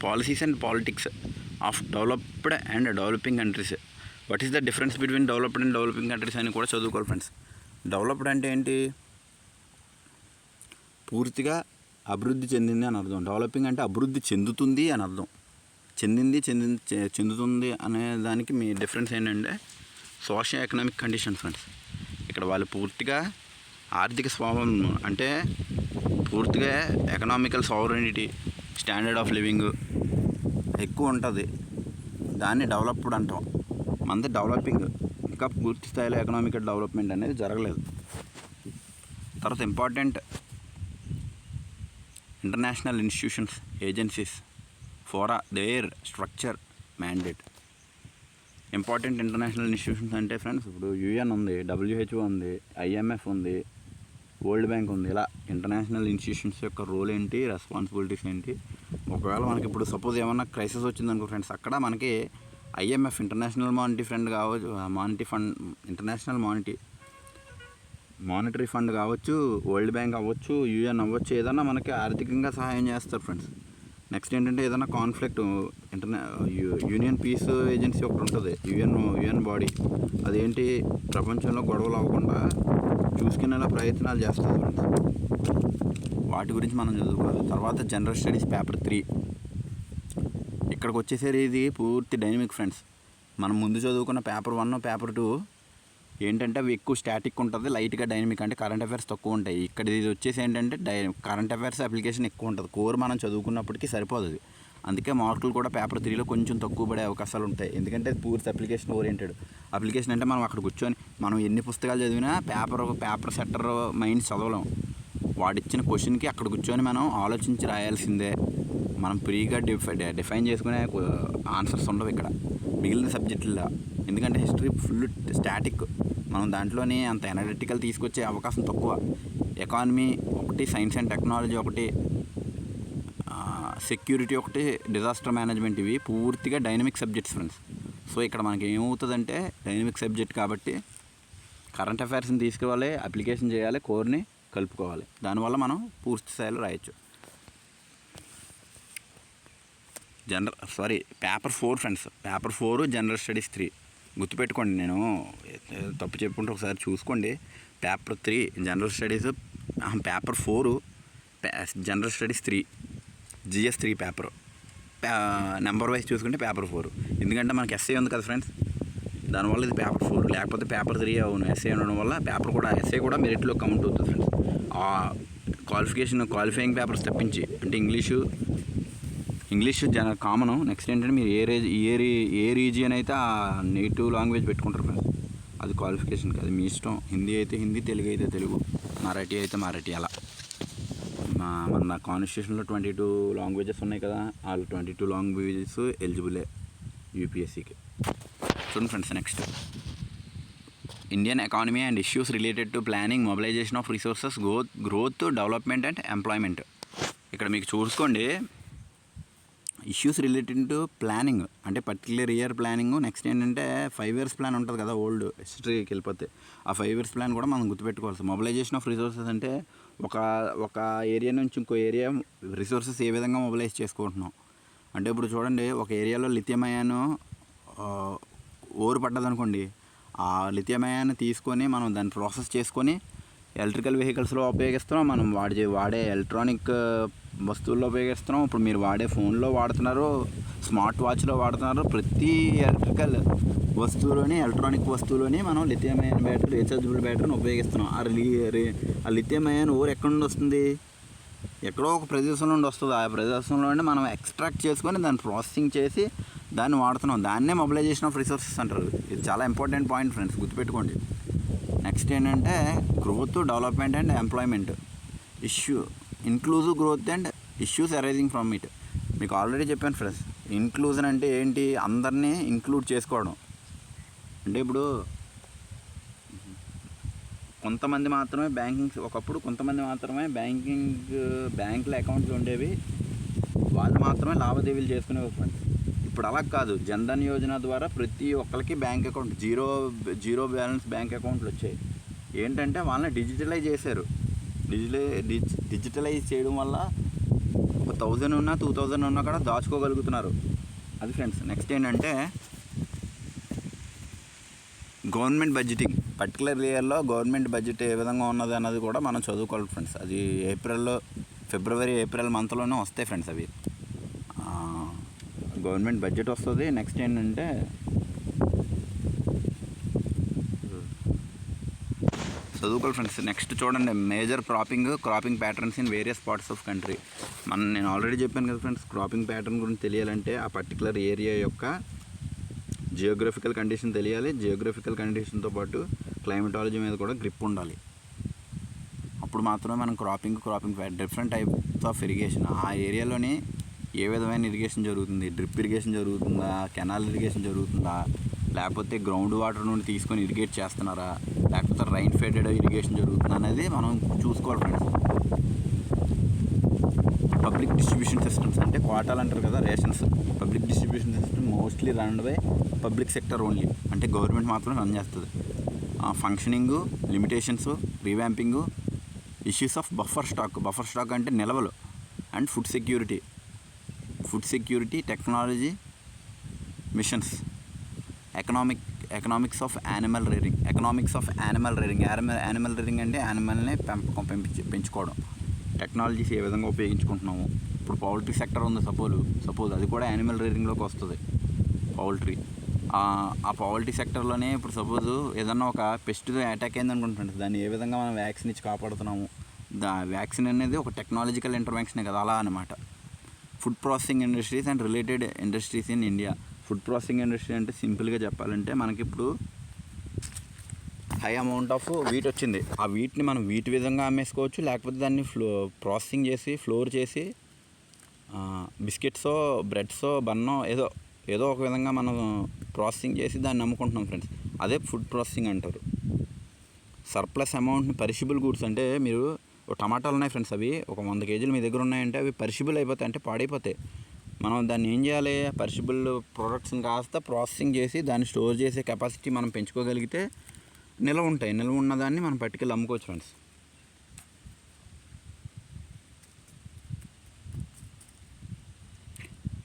policies and politics of developed and developing countries. What is the difference between developed and developing countries అని కూడా చదువుకోవాలి ఫ్రెండ్స్. డెవలప్డ్ అంటే ఏంటి? పూర్తిగా అభివృద్ధి చెందింది అని అర్థం. డెవలపింగ్ అంటే అభివృద్ధి చెందుతుంది అని అర్థం. చెందుతుంది అనే దానికి మీ డిఫరెన్స్ ఏంటంటే సోషల్ ఎకనామిక్ కండిషన్స్ ఫ్రెండ్స్. ఇక్కడ వాళ్ళు పూర్తిగా ఆర్థిక స్వావలంబన అంటే పూర్తిగా economical sovereignty, standard of living ఎక్కువ ఉంటుంది. దాన్ని డెవలప్డ్ అంటాం. మనది డెవలపింగ్, ఇంకా పూర్తి స్థాయిలో ఎకనామికల్ డెవలప్మెంట్ అనేది జరగలేదు. తర్వాత important international institutions, agencies for their structure mandate. Important international institutions అంటే ఫ్రెండ్స్ ఇప్పుడు యుఎన్ ఉంది, WHO ఉంది, IMF ఉంది, వరల్డ్ బ్యాంక్ ఉంది. ఇలా ఇంటర్నేషనల్ ఇన్స్టిట్యూషన్స్ యొక్క రోల్ ఏంటి, రెస్పాన్సిబిలిటీస్ ఏంటి. ఒకవేళ మనకి ఇప్పుడు సపోజ్ ఏమన్నా క్రైసిస్ వచ్చిందనుకో ఫ్రెండ్స్, అక్కడ మనకి IMF ఇంటర్నేషనల్ మానిటరీ ఫండ్ కావచ్చు, వరల్డ్ బ్యాంక్ అవ్వచ్చు, UN అవ్వచ్చు, ఏదన్నా మనకి ఆర్థికంగా సహాయం చేస్తారు ఫ్రెండ్స్. నెక్స్ట్ ఏంటంటే ఏదైనా కాన్ఫ్లిక్ట్ యూనియన్ పీస్ ఏజెన్సీ ఒకటి ఉంటుంది, యుఎన్ బాడీ. అదేంటి ప్రపంచంలో గొడవలు అవ్వకుండా చూసుకునేలా ప్రయత్నాలు చేస్తారు ఫ్రెండ్స్. వాటి గురించి మనం చదువుకోవాలి. తర్వాత జనరల్ స్టడీస్ పేపర్ 3. ఇక్కడికి వచ్చేసరి ఇది పూర్తి డైనమిక్ ఫ్రెండ్స్. మనం ముందు చదువుకున్న పేపర్ 1, పేపర్ 2 ఏంటంటే అవి ఎక్కువ స్టాటిక్ ఉంటుంది, లైట్గా డైనమిక్ అంటే కరెంట్ అఫైర్స్ తక్కువ ఉంటాయి. ఇక్కడ ఇది వచ్చేసి ఏంటంటే కరెంట్ అఫైర్స్ అప్లికేషన్ ఎక్కువ ఉంటుంది. కోర్ మనం చదువుకున్నప్పటికీ సరిపోదు. అందుకే మార్కులు కూడా పేపర్ 3లో కొంచెం తక్కువ పడే అవకాశాలు ఉంటాయి. ఎందుకంటే అది పూర్తి అప్లికేషన్ ఓరియంటెడ్. అప్లికేషన్ అంటే మనం అక్కడ కూర్చొని మనం ఎన్ని పుస్తకాలు చదివినా పేపర్ సెట్టర్ మైండ్ చదవలేం. వాడిచ్చిన క్వశ్చన్కి అక్కడ కూర్చొని మనం ఆలోచించి రాయాల్సిందే. మనం ఫ్రీగా డిఫైన్ చేసుకునే ఆన్సర్స్ ఉండవు ఇక్కడ మిగిలిన సబ్జెక్టుల్లో. ఎందుకంటే హిస్టరీ ఫుల్ స్టాటిక్. మనం దాంట్లోనే అంత ఎనలిటికల్ తీసుకొచ్చే అవకాశం తక్కువ. ఎకానమీ ఒకటి, సైన్స్ అండ్ టెక్నాలజీ ఒకటి, సెక్యూరిటీ ఒకటి, డిజాస్టర్ మేనేజ్మెంట్, ఇవి పూర్తిగా డైనమిక్ సబ్జెక్ట్స్ ఫ్రెండ్స్. సో ఇక్కడ మనకి ఏమవుతుందంటే డైనమిక్ సబ్జెక్ట్ కాబట్టి కరెంట్ అఫైర్స్ని తీసుకోవాలి, అప్లికేషన్ చేయాలి, కోర్ని కలుపుకోవాలి. దానివల్ల మనం పూర్తి స్థాయిలో రాయొచ్చు. Paper 4 friends. Paper 4 general studies 3. గుర్తుపెట్టుకోండి, నేను తప్పు చెప్పుకుంటే ఒకసారి చూసుకోండి. Paper 3 general studies, paper 4 general studies 3, GS 3 paper. Number wise చూసుకుంటే పేపర్ 4. ఎందుకంటే మనకి ఎస్ఏ ఉంది కదా ఫ్రెండ్స్, దానివల్ల ఇది పేపర్ 4. లేకపోతే పేపర్ 3 అవును. ఎస్ఏ ఉండడం వల్ల ఎస్ఏ కూడా మెరిట్లో కౌంట్ అవుతుంది ఫ్రెండ్స్. క్వాలిఫైయింగ్ పేపర్స్ తప్పించి, అంటే ఇంగ్లీష్ కామను. నెక్స్ట్ ఏంటంటే మీరు ఏ రీజియన్ అయితే ఆ నేటివ్ లాంగ్వేజ్ పెట్టుకుంటారు ఫ్రెండ్స్, అది క్వాలిఫికేషన్ కాదు, మీ ఇష్టం. హిందీ అయితే హిందీ, తెలుగు అయితే తెలుగు, మరాఠీ అయితే మరాఠీ. అలా మన కాన్స్టిట్యూషన్లో 22 లాంగ్వేజెస్ ఉన్నాయి కదా, ఆ 22 లాంగ్వేజెస్ ఎలిజిబులే యూపీఎస్సీకి. చూడండి friends, next Indian economy and issues related to planning, mobilization of resources, growth, development and employment. ఇక్కడ మీకు చూసుకోండి, ఇష్యూస్ రిలేటెడ్ టు ప్లానింగ్ అంటే పర్టికులర్ ఇయర్ ప్లానింగ్. నెక్స్ట్ ఏంటంటే 5 years ప్లాన్ ఉంటుంది కదా, ఓల్డ్ హిస్టరీకి వెళ్ళిపోతే ఆ 5 years ప్లాన్ కూడా మనం గుర్తుపెట్టుకోవాల్సి. మొబిలైజేషన్ ఆఫ్ రిసోర్సెస్ అంటే ఒక ఏరియా నుంచి ఇంకో ఏరియా రిసోర్సెస్ ఏ విధంగా మొబిలైజ్ చేసుకుంటున్నాం అంటే, ఇప్పుడు చూడండి, ఒక ఏరియాలో లిథియం అయాన్ ఓరు పడ్డదనుకోండి, ఆ లిథియం అయాన్ని తీసుకొని మనం దాన్ని ప్రాసెస్ చేసుకొని ఎలక్ట్రికల్ వెహికల్స్లో ఉపయోగిస్తున్నాం, మనం వాడే ఎలక్ట్రానిక్ వస్తువుల్లో ఉపయోగిస్తున్నాం. ఇప్పుడు మీరు వాడే ఫోన్లో వాడుతున్నారు, స్మార్ట్ వాచ్లో వాడుతున్నారు. ప్రతి ఎలక్ట్రికల్ వస్తువులోని, ఎలక్ట్రానిక్ వస్తువులోని మనం లిథియం అయాన్ బ్యాటరీ, రీఛార్జబుల్ బ్యాటరీని ఉపయోగిస్తున్నాం. ఆ లిథియం అయాన్ ఓర్ ఎక్కడి నుండి వస్తుంది? ఎక్కడో ఒక ప్రదేశం నుండి వస్తుంది. ఆ ప్రదేశంలోనే మనం ఎక్స్ట్రాక్ట్ చేసుకొని దాన్ని ప్రాసెసింగ్ చేసి దాన్ని వాడుతున్నాం. దాన్నే మొబిలైజేషన్ ఆఫ్ రిసోర్సెస్ అంటారు. ఇది చాలా ఇంపార్టెంట్ పాయింట్ ఫ్రెండ్స్, గుర్తుపెట్టుకోండి. నెక్స్ట్ ఏంటంటే growth, development and employment issue, inclusive growth and issues arising from it. మీకు ఆల్రెడీ చెప్పాను ఫ్రెండ్స్, ఇన్క్లూజన్ అంటే ఏంటి? అందరినీ ఇంక్లూడ్ చేసుకోవడం. అంటే ఇప్పుడు కొంతమంది మాత్రమే ఒకప్పుడు కొంతమంది మాత్రమే బ్యాంకుల అకౌంట్లు ఉండేవి, వాళ్ళు మాత్రమే లావాదేవీలు చేసుకునేవారు ఫ్రెండ్స్. ఇప్పుడు అలా కాదు. జన్ధన్ యోజన ద్వారా ప్రతి ఒక్కరికి bank account, zero balance bank అకౌంట్లు వచ్చాయి. ఏంటంటే వాళ్ళని డిజిటలైజ్ చేశారు. డిజిటలైజ్ చేయడం వల్ల 1000 ఉన్నా 2000 ఉన్నా కూడా దాచుకోగలుగుతున్నారు. అది ఫ్రెండ్స్. నెక్స్ట్ ఏంటంటే గవర్నమెంట్ బడ్జెటింగ్. పర్టికులర్ ఇయర్లో గవర్నమెంట్ బడ్జెట్ ఏ విధంగా ఉన్నది అన్నది కూడా మనం చదువుకోవాలి ఫ్రెండ్స్. అది ఫిబ్రవరి ఏప్రిల్ మంత్లోనే వస్తాయి ఫ్రెండ్స్. అవి గవర్నమెంట్ బడ్జెట్ వస్తుంది. నెక్స్ట్ ఏంటంటే చదువుకోవాలి ఫ్రెండ్స్. నెక్స్ట్ చూడండి, major cropping patterns in various parts of country. నేను ఆల్రెడీ చెప్పాను కదా ఫ్రెండ్స్, క్రాపింగ్ ప్యాటర్న్ గురించి తెలియాలంటే ఆ పర్టికులర్ ఏరియా యొక్క జియోగ్రఫికల్ కండిషన్ తెలియాలి. జియోగ్రఫికల్ కండిషన్తో పాటు క్లైమటాలజీ మీద కూడా గ్రిప్ ఉండాలి. అప్పుడు మాత్రమే మనం cropping different types of irrigation, ఆ ఏరియాలోని ఏ విధమైన ఇరిగేషన్ జరుగుతుంది, డ్రిప్ ఇరిగేషన్ జరుగుతుందా, కెనాల్ ఇరిగేషన్ జరుగుతుందా, లేకపోతే గ్రౌండ్ వాటర్ నుండి తీసుకొని ఇరిగేట్ చేస్తున్నారా, లేకపోతే రైన్ ఫెడెడ్ ఇరిగేషన్ జరుగుతుందా అనేది మనం చూసుకోవాలి ఫ్రెండ్స్. పబ్లిక్ డిస్ట్రిబ్యూషన్ సిస్టమ్స్ అంటే క్వాటాలు అంటారు కదా, rations. Public distribution system mostly run by public sector only, అంటే గవర్నమెంట్ మాత్రం రన్ చేస్తుంది. Functioning, limitations, revamping, issues of buffer stock అంటే నిల్వలు, and food security, technology, missions, economics of animal rearing. Animal rearing అంటే యానిమల్ని పెంచుకోవడం. టెక్నాలజీస్ ఏ విధంగా ఉపయోగించుకుంటున్నాము. ఇప్పుడు పౌల్ట్రీ సెక్టర్ ఉంది సపోజ్ అది కూడా యానిమల్ రేరింగ్లోకి వస్తుంది. పౌల్ట్రీ, ఆ పౌల్ట్రీ సెక్టర్లోనే ఇప్పుడు సపోజ్ ఏదన్నా ఒక పెస్ట్ అటాక్ అయింది అనుకుంటున్నాను, దాన్ని ఏ విధంగా మనం వ్యాక్సిన్ ఇచ్చి కాపాడుతున్నాము. వ్యాక్సిన్ అనేది ఒక టెక్నాలజికల్ ఇంటర్వెన్షనే కదా, అలా అనమాట. Food processing industries and related industries in India. Food processing industry అంటే సింపుల్గా చెప్పాలంటే మనకి ఇప్పుడు హై అమౌంట్ ఆఫ్ వీట్ వచ్చింది. ఆ వీట్ని మనం వీటి విధంగా అమ్మేసుకోవచ్చు, లేకపోతే దాన్ని ప్రాసెసింగ్ చేసి ఫ్లోర్ చేసి బిస్కెట్సో, బ్రెడ్సో, బన్నో ఏదో ఒక విధంగా మనం ప్రాసెసింగ్ చేసి దాన్ని అమ్ముకుంటున్నాం ఫ్రెండ్స్. అదే ఫుడ్ ప్రాసెసింగ్ అంటారు. సర్ప్లస్ అమౌంట్ని పరిషబుల్ గూడ్స్ అంటే మీరు టమాటాలు ఉన్నాయి ఫ్రెండ్స్, అవి ఒక 100 కేజీలు మీ దగ్గర ఉన్నాయంటే అవి పరిషబుల్ అయిపోతాయి, అంటే పాడైపోతాయి. మనం దాన్ని ఏం చేయాలి? పరిషబుల్ ప్రొడక్ట్స్ని కాస్త ప్రాసెసింగ్ చేసి దాన్ని స్టోర్ చేసే కెపాసిటీ మనం పెంచుకోగలిగితే నిల్వ ఉన్నదాన్ని మనం పట్టుకెళ్ళి అమ్ముకోవచ్చు friends.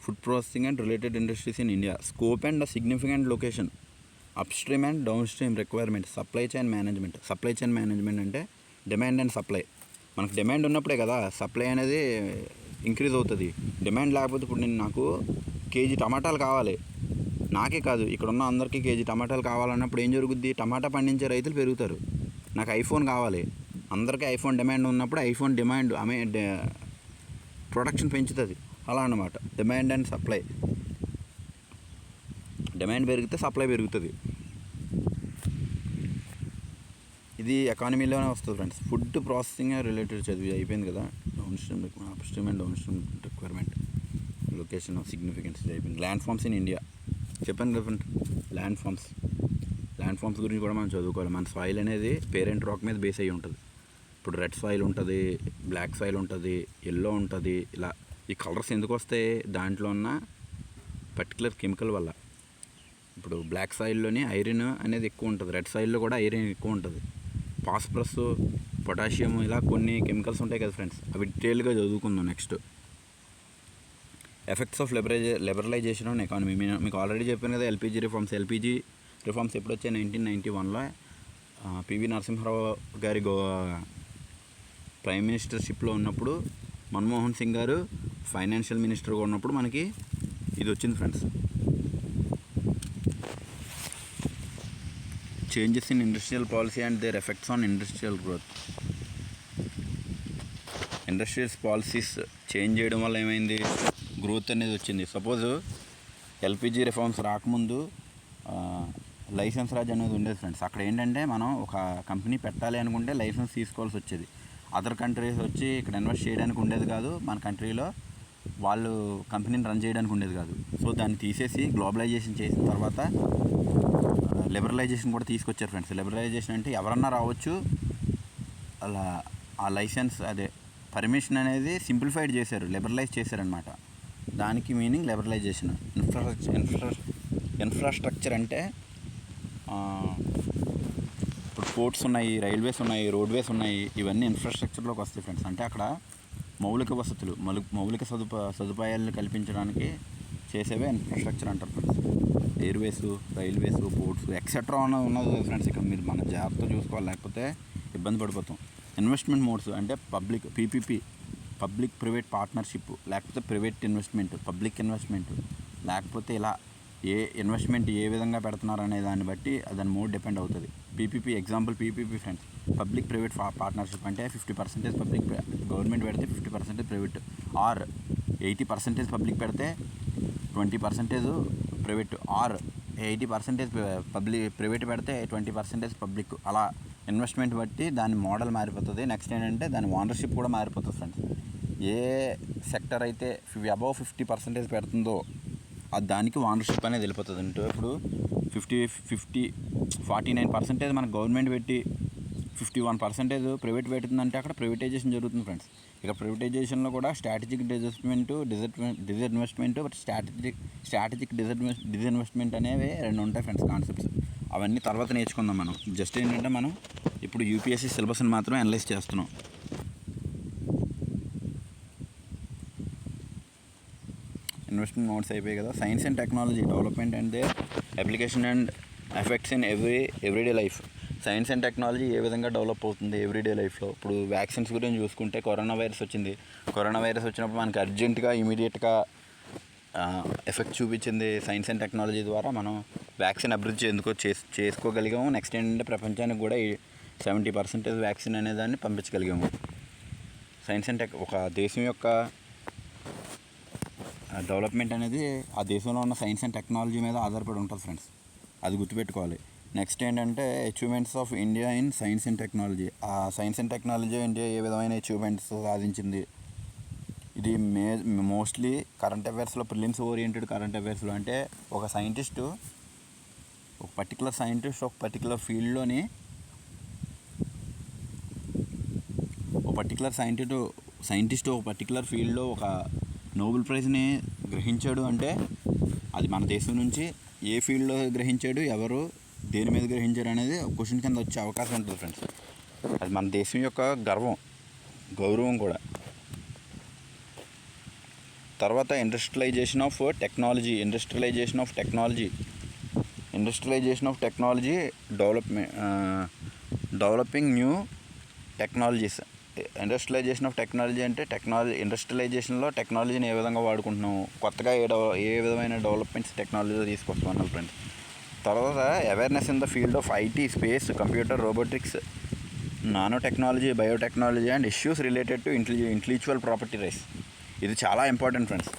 Food processing and related industries in India. Scope and significant location, upstream and down stream requirement, supply chain management అంటే డిమాండ్ అండ్ సప్లై. మనకు డిమాండ్ ఉన్నప్పుడే కదా సప్లై అనేది ఇంక్రీజ్ అవుతుంది. డిమాండ్ లేకపోతే ఇప్పుడు నాకు కేజీ టమాటాలు కావాలి, నాకే కాదు ఇక్కడ ఉన్న అందరికీ కేజీ టమాటాలు కావాలన్నప్పుడు ఏం జరుగుద్ది? టమాటా పండించే రైతులు పెరుగుతారు. నాకు ఐఫోన్ కావాలి, అందరికీ ఐఫోన్ డిమాండ్ ఉన్నప్పుడు ఐఫోన్ ప్రొడక్షన్ పెంచుతుంది. అలా అన్నమాట డిమాండ్ అండ్ సప్లై. డిమాండ్ పెరిగితే సప్లై పెరుగుతుంది. ఇది ఎకానమీలోనే వస్తుంది ఫ్రెండ్స్. ఫుడ్ ప్రాసెసింగ్ రిలేటెడ్ చదివి అయిపోయింది కదా. Upstream and down stream requirement, location of significance అయిపోయింది. ల్యాండ్ ఫార్మ్స్ ఇన్ ఇండియా చెప్పాను కదా ఫ్రెండ్. ల్యాండ్ ఫార్మ్స్ గురించి కూడా మనం చదువుకోవాలి. మన సాయిల్ అనేది పేరెంట్ రాక్ మీద బేస్ అయ్యి ఉంటుంది. ఇప్పుడు రెడ్ సాయిల్ ఉంటుంది, బ్లాక్ సాయిల్ ఉంటుంది, ఎల్లో ఉంటుంది. ఇలా ఈ కలర్స్ ఎందుకు వస్తాయి? దాంట్లో ఉన్న పర్టికులర్ కెమికల్ వల్ల. ఇప్పుడు బ్లాక్ సాయిల్లోని ఐరన్ అనేది ఎక్కువ ఉంటుంది, రెడ్ సాయిల్లో కూడా ఐరన్ ఎక్కువ ఉంటుంది. ఫాస్ఫరస్, పొటాషియం, ఇలా కొన్ని కెమికల్స్ ఉంటాయి కదా ఫ్రెండ్స్, అవి డీటెయిల్గా చదువుకుందాం. Next effects of liberalisation on economy. మీకు ఆల్రెడీ చెప్పాను కదా, ఎల్పిజి రిఫార్మ్స్. ఎల్పిజి రిఫార్మ్స్ ఎప్పుడు వచ్చాయి? 1991లో పివి నరసింహారావు గారి ప్రైమ్ మినిస్టర్షిప్లో ఉన్నప్పుడు, మన్మోహన్ సింగ్ గారు ఫైనాన్షియల్ మినిస్టర్గా ఉన్నప్పుడు మనకి ఇది వచ్చింది friends. Changes in industrial policy and their effects on industrial growth. Industrials policies change చేయడం వల్ల ఏమైంది? గ్రోత్ అనేది వచ్చింది. సపోజ్ ఎల్పిజి రిఫార్మ్స్ రాకముందు లైసెన్స్ రాజ్ అనేది ఉండేది ఫ్రెండ్స్. అక్కడ ఏంటంటే మనం ఒక కంపెనీ పెట్టాలి అనుకుంటే లైసెన్స్ తీసుకోవాల్సి వచ్చేది. అదర్ కంట్రీస్ వచ్చి ఇక్కడ ఇన్వెస్ట్ చేయడానికి ఉండేది కాదు, మన కంట్రీలో వాళ్ళు కంపెనీని రన్ చేయడానికి ఉండేది కాదు. సో దాన్ని తీసేసి గ్లోబలైజేషన్ చేసిన తర్వాత లిబరలైజేషన్ కూడా తీసుకొచ్చారు ఫ్రెండ్స్. లిబరలైజేషన్ అంటే ఎవరన్నా రావచ్చు, అలా ఆ లైసెన్స్ అదే పర్మిషన్ అనేది సింప్లిఫైడ్ చేశారు, లిబరలైజ్ చేశారనమాట. దానికి మీనింగ్ లిబరలైజేషన్. ఇన్ఫ్రాస్ట్రక్చర్ అంటే ఇప్పుడు పోర్ట్స్ ఉన్నాయి, రైల్వేస్ ఉన్నాయి, రోడ్వేస్ ఉన్నాయి, ఇవన్నీ ఇన్ఫ్రాస్ట్రక్చర్లోకి వస్తాయి ఫ్రెండ్స్. అంటే అక్కడ మౌలిక వసతులు, మౌలిక సదుపాయాలను కల్పించడానికి చేసేవే ఇన్ఫ్రాస్ట్రక్చర్ అంటారు friends. Airways, railways, ports etcetera ఉన్నది ఫ్రెండ్స్. ఇక్కడ మీరు మన జాగ్రత్త చూసుకోవాలి, లేకపోతే ఇబ్బంది పడిపోతాం. ఇన్వెస్ట్మెంట్ మోడ్స్ అంటే పీపీపీ, పబ్లిక్ ప్రైవేట్ పార్ట్నర్షిప్, లేకపోతే ప్రైవేట్ ఇన్వెస్ట్మెంట్, పబ్లిక్ ఇన్వెస్ట్మెంట్, లేకపోతే ఇలా ఏ ఇన్వెస్ట్మెంట్ ఏ విధంగా పెడుతున్నారు అనే దాన్ని బట్టి దాని మోడ్ డిపెండ్ అవుతుంది. PPP example, PPP friends public private partnership అంటే 50% పబ్లిక్ గవర్నమెంట్ పెడితే 50% ప్రైవేట్, ఆర్ 80% పబ్లిక్ పెడితే 20% ప్రైవేట్, ఆర్ 80% ప్రైవేట్ పెడితే 20% పబ్లిక్. అలా ఇన్వెస్ట్మెంట్ బట్టి దాని మోడల్ మారిపోతుంది. నెక్స్ట్ ఏంటంటే దాని ఓనర్షిప్ కూడా మారిపోతుంది ఫ్రెండ్స్. ఏ సెక్టర్ అయితే అబవ్ 50% పెడుతుందో అది దానికి ఓనర్షిప్ అనేది వెళ్ళిపోతుంది. అంటే ఇప్పుడు 49% మన గవర్నమెంట్ పెట్టి 51% ప్రైవేట్ పెడుతుందంటే అక్కడ ప్రైవేటైజేషన్ జరుగుతుంది ఫ్రెండ్స్. ఇక ప్రైవేటైజేషన్లో కూడా స్ట్రాటజిక్ డిజిన్వెస్ట్మెంట్, స్ట్రాటజిక్ డిజిన్వెస్ట్మెంట్ అనేవి రెండు ఉంటాయి ఫ్రెండ్స్ కాన్సెప్ట్స్. అవన్నీ తర్వాత నేర్చుకుందాం మనం. జస్ట్ ఏంటంటే మనం ఇప్పుడు యూపీఎస్సీ సిలబస్ని మాత్రమే అనలైజ్ చేస్తున్నాం. ఇన్వెస్ట్మెంట్ మోడ్స్ అయిపోయాయి కదా. Science and technology development and their application and effects in everyday life. Science and technology ఏ విధంగా డెవలప్ అవుతుంది ఎవ్రీడే లైఫ్లో. ఇప్పుడు వ్యాక్సిన్స్ గురించి చూసుకుంటే కరోనా వైరస్ వచ్చింది. కరోనా వైరస్ వచ్చినప్పుడు మనకి అర్జెంటుగా ఇమీడియట్గా ఎఫెక్ట్ చూపించింది. సైన్స్ అండ్ టెక్నాలజీ ద్వారా మనం వ్యాక్సిన్ అభివృద్ధి చేసుకోగలిగాము. నెక్స్ట్ ఏంటంటే ప్రపంచానికి కూడా 70% వ్యాక్సిన్ అనేదాన్ని పంపించగలిగాము. సైన్స్ అండ్ ఒక దేశం యొక్క డెవలప్మెంట్ అనేది ఆ దేశంలో ఉన్న సైన్స్ అండ్ టెక్నాలజీ మీద ఆధారపడి ఉంటుంది ఫ్రెండ్స్, అది గుర్తుపెట్టుకోవాలి. నెక్స్ట్ ఏంటంటే achievements of India in science and technology. ఆ సైన్స్ అండ్ టెక్నాలజీ ఇండియా ఏ విధమైన అచీవ్మెంట్స్ సాధించింది. ఇది మోస్ట్లీ కరెంట్ అఫైర్స్లో, ప్రిలిమ్స్ ఓరియంటెడ్ కరెంట్ అఫైర్స్లో. అంటే ఒక సైంటిస్టు, ఒక పర్టికులర్ సైంటిస్ట్ ఒక పర్టికులర్ ఫీల్డ్లోని, ఒక పర్టికులర్ ఫీల్డ్లో ఒక నోబెల్ ప్రైజ్ని గ్రహించాడు అంటే అది మన దేశం నుంచి ఏ ఫీల్డ్లో గ్రహించాడు, ఎవరు దేని మీద గ్రహించారు అనేది క్వశ్చన్ కింద వచ్చే అవకాశం ఉంటుంది ఫ్రెండ్స్. అది మన దేశం యొక్క గౌరవం కూడా. తర్వాత industrialization of technology developing new technologies. Industrialization of technology అంటే ఇండస్ట్రియలైజేషన్లో టెక్నాలజీని ఏ విధంగా వాడుకుంటున్నాము, కొత్తగా ఏ విధమైన డెవలప్మెంట్స్ టెక్నాలజీ తీసుకొస్తున్నాం ఫ్రెండ్స్. తర్వాత awareness in the field of IT, space, computer, robotics, nano technology, biotechnology and issues related to intellectual property rights. ఇది చాలా important friends.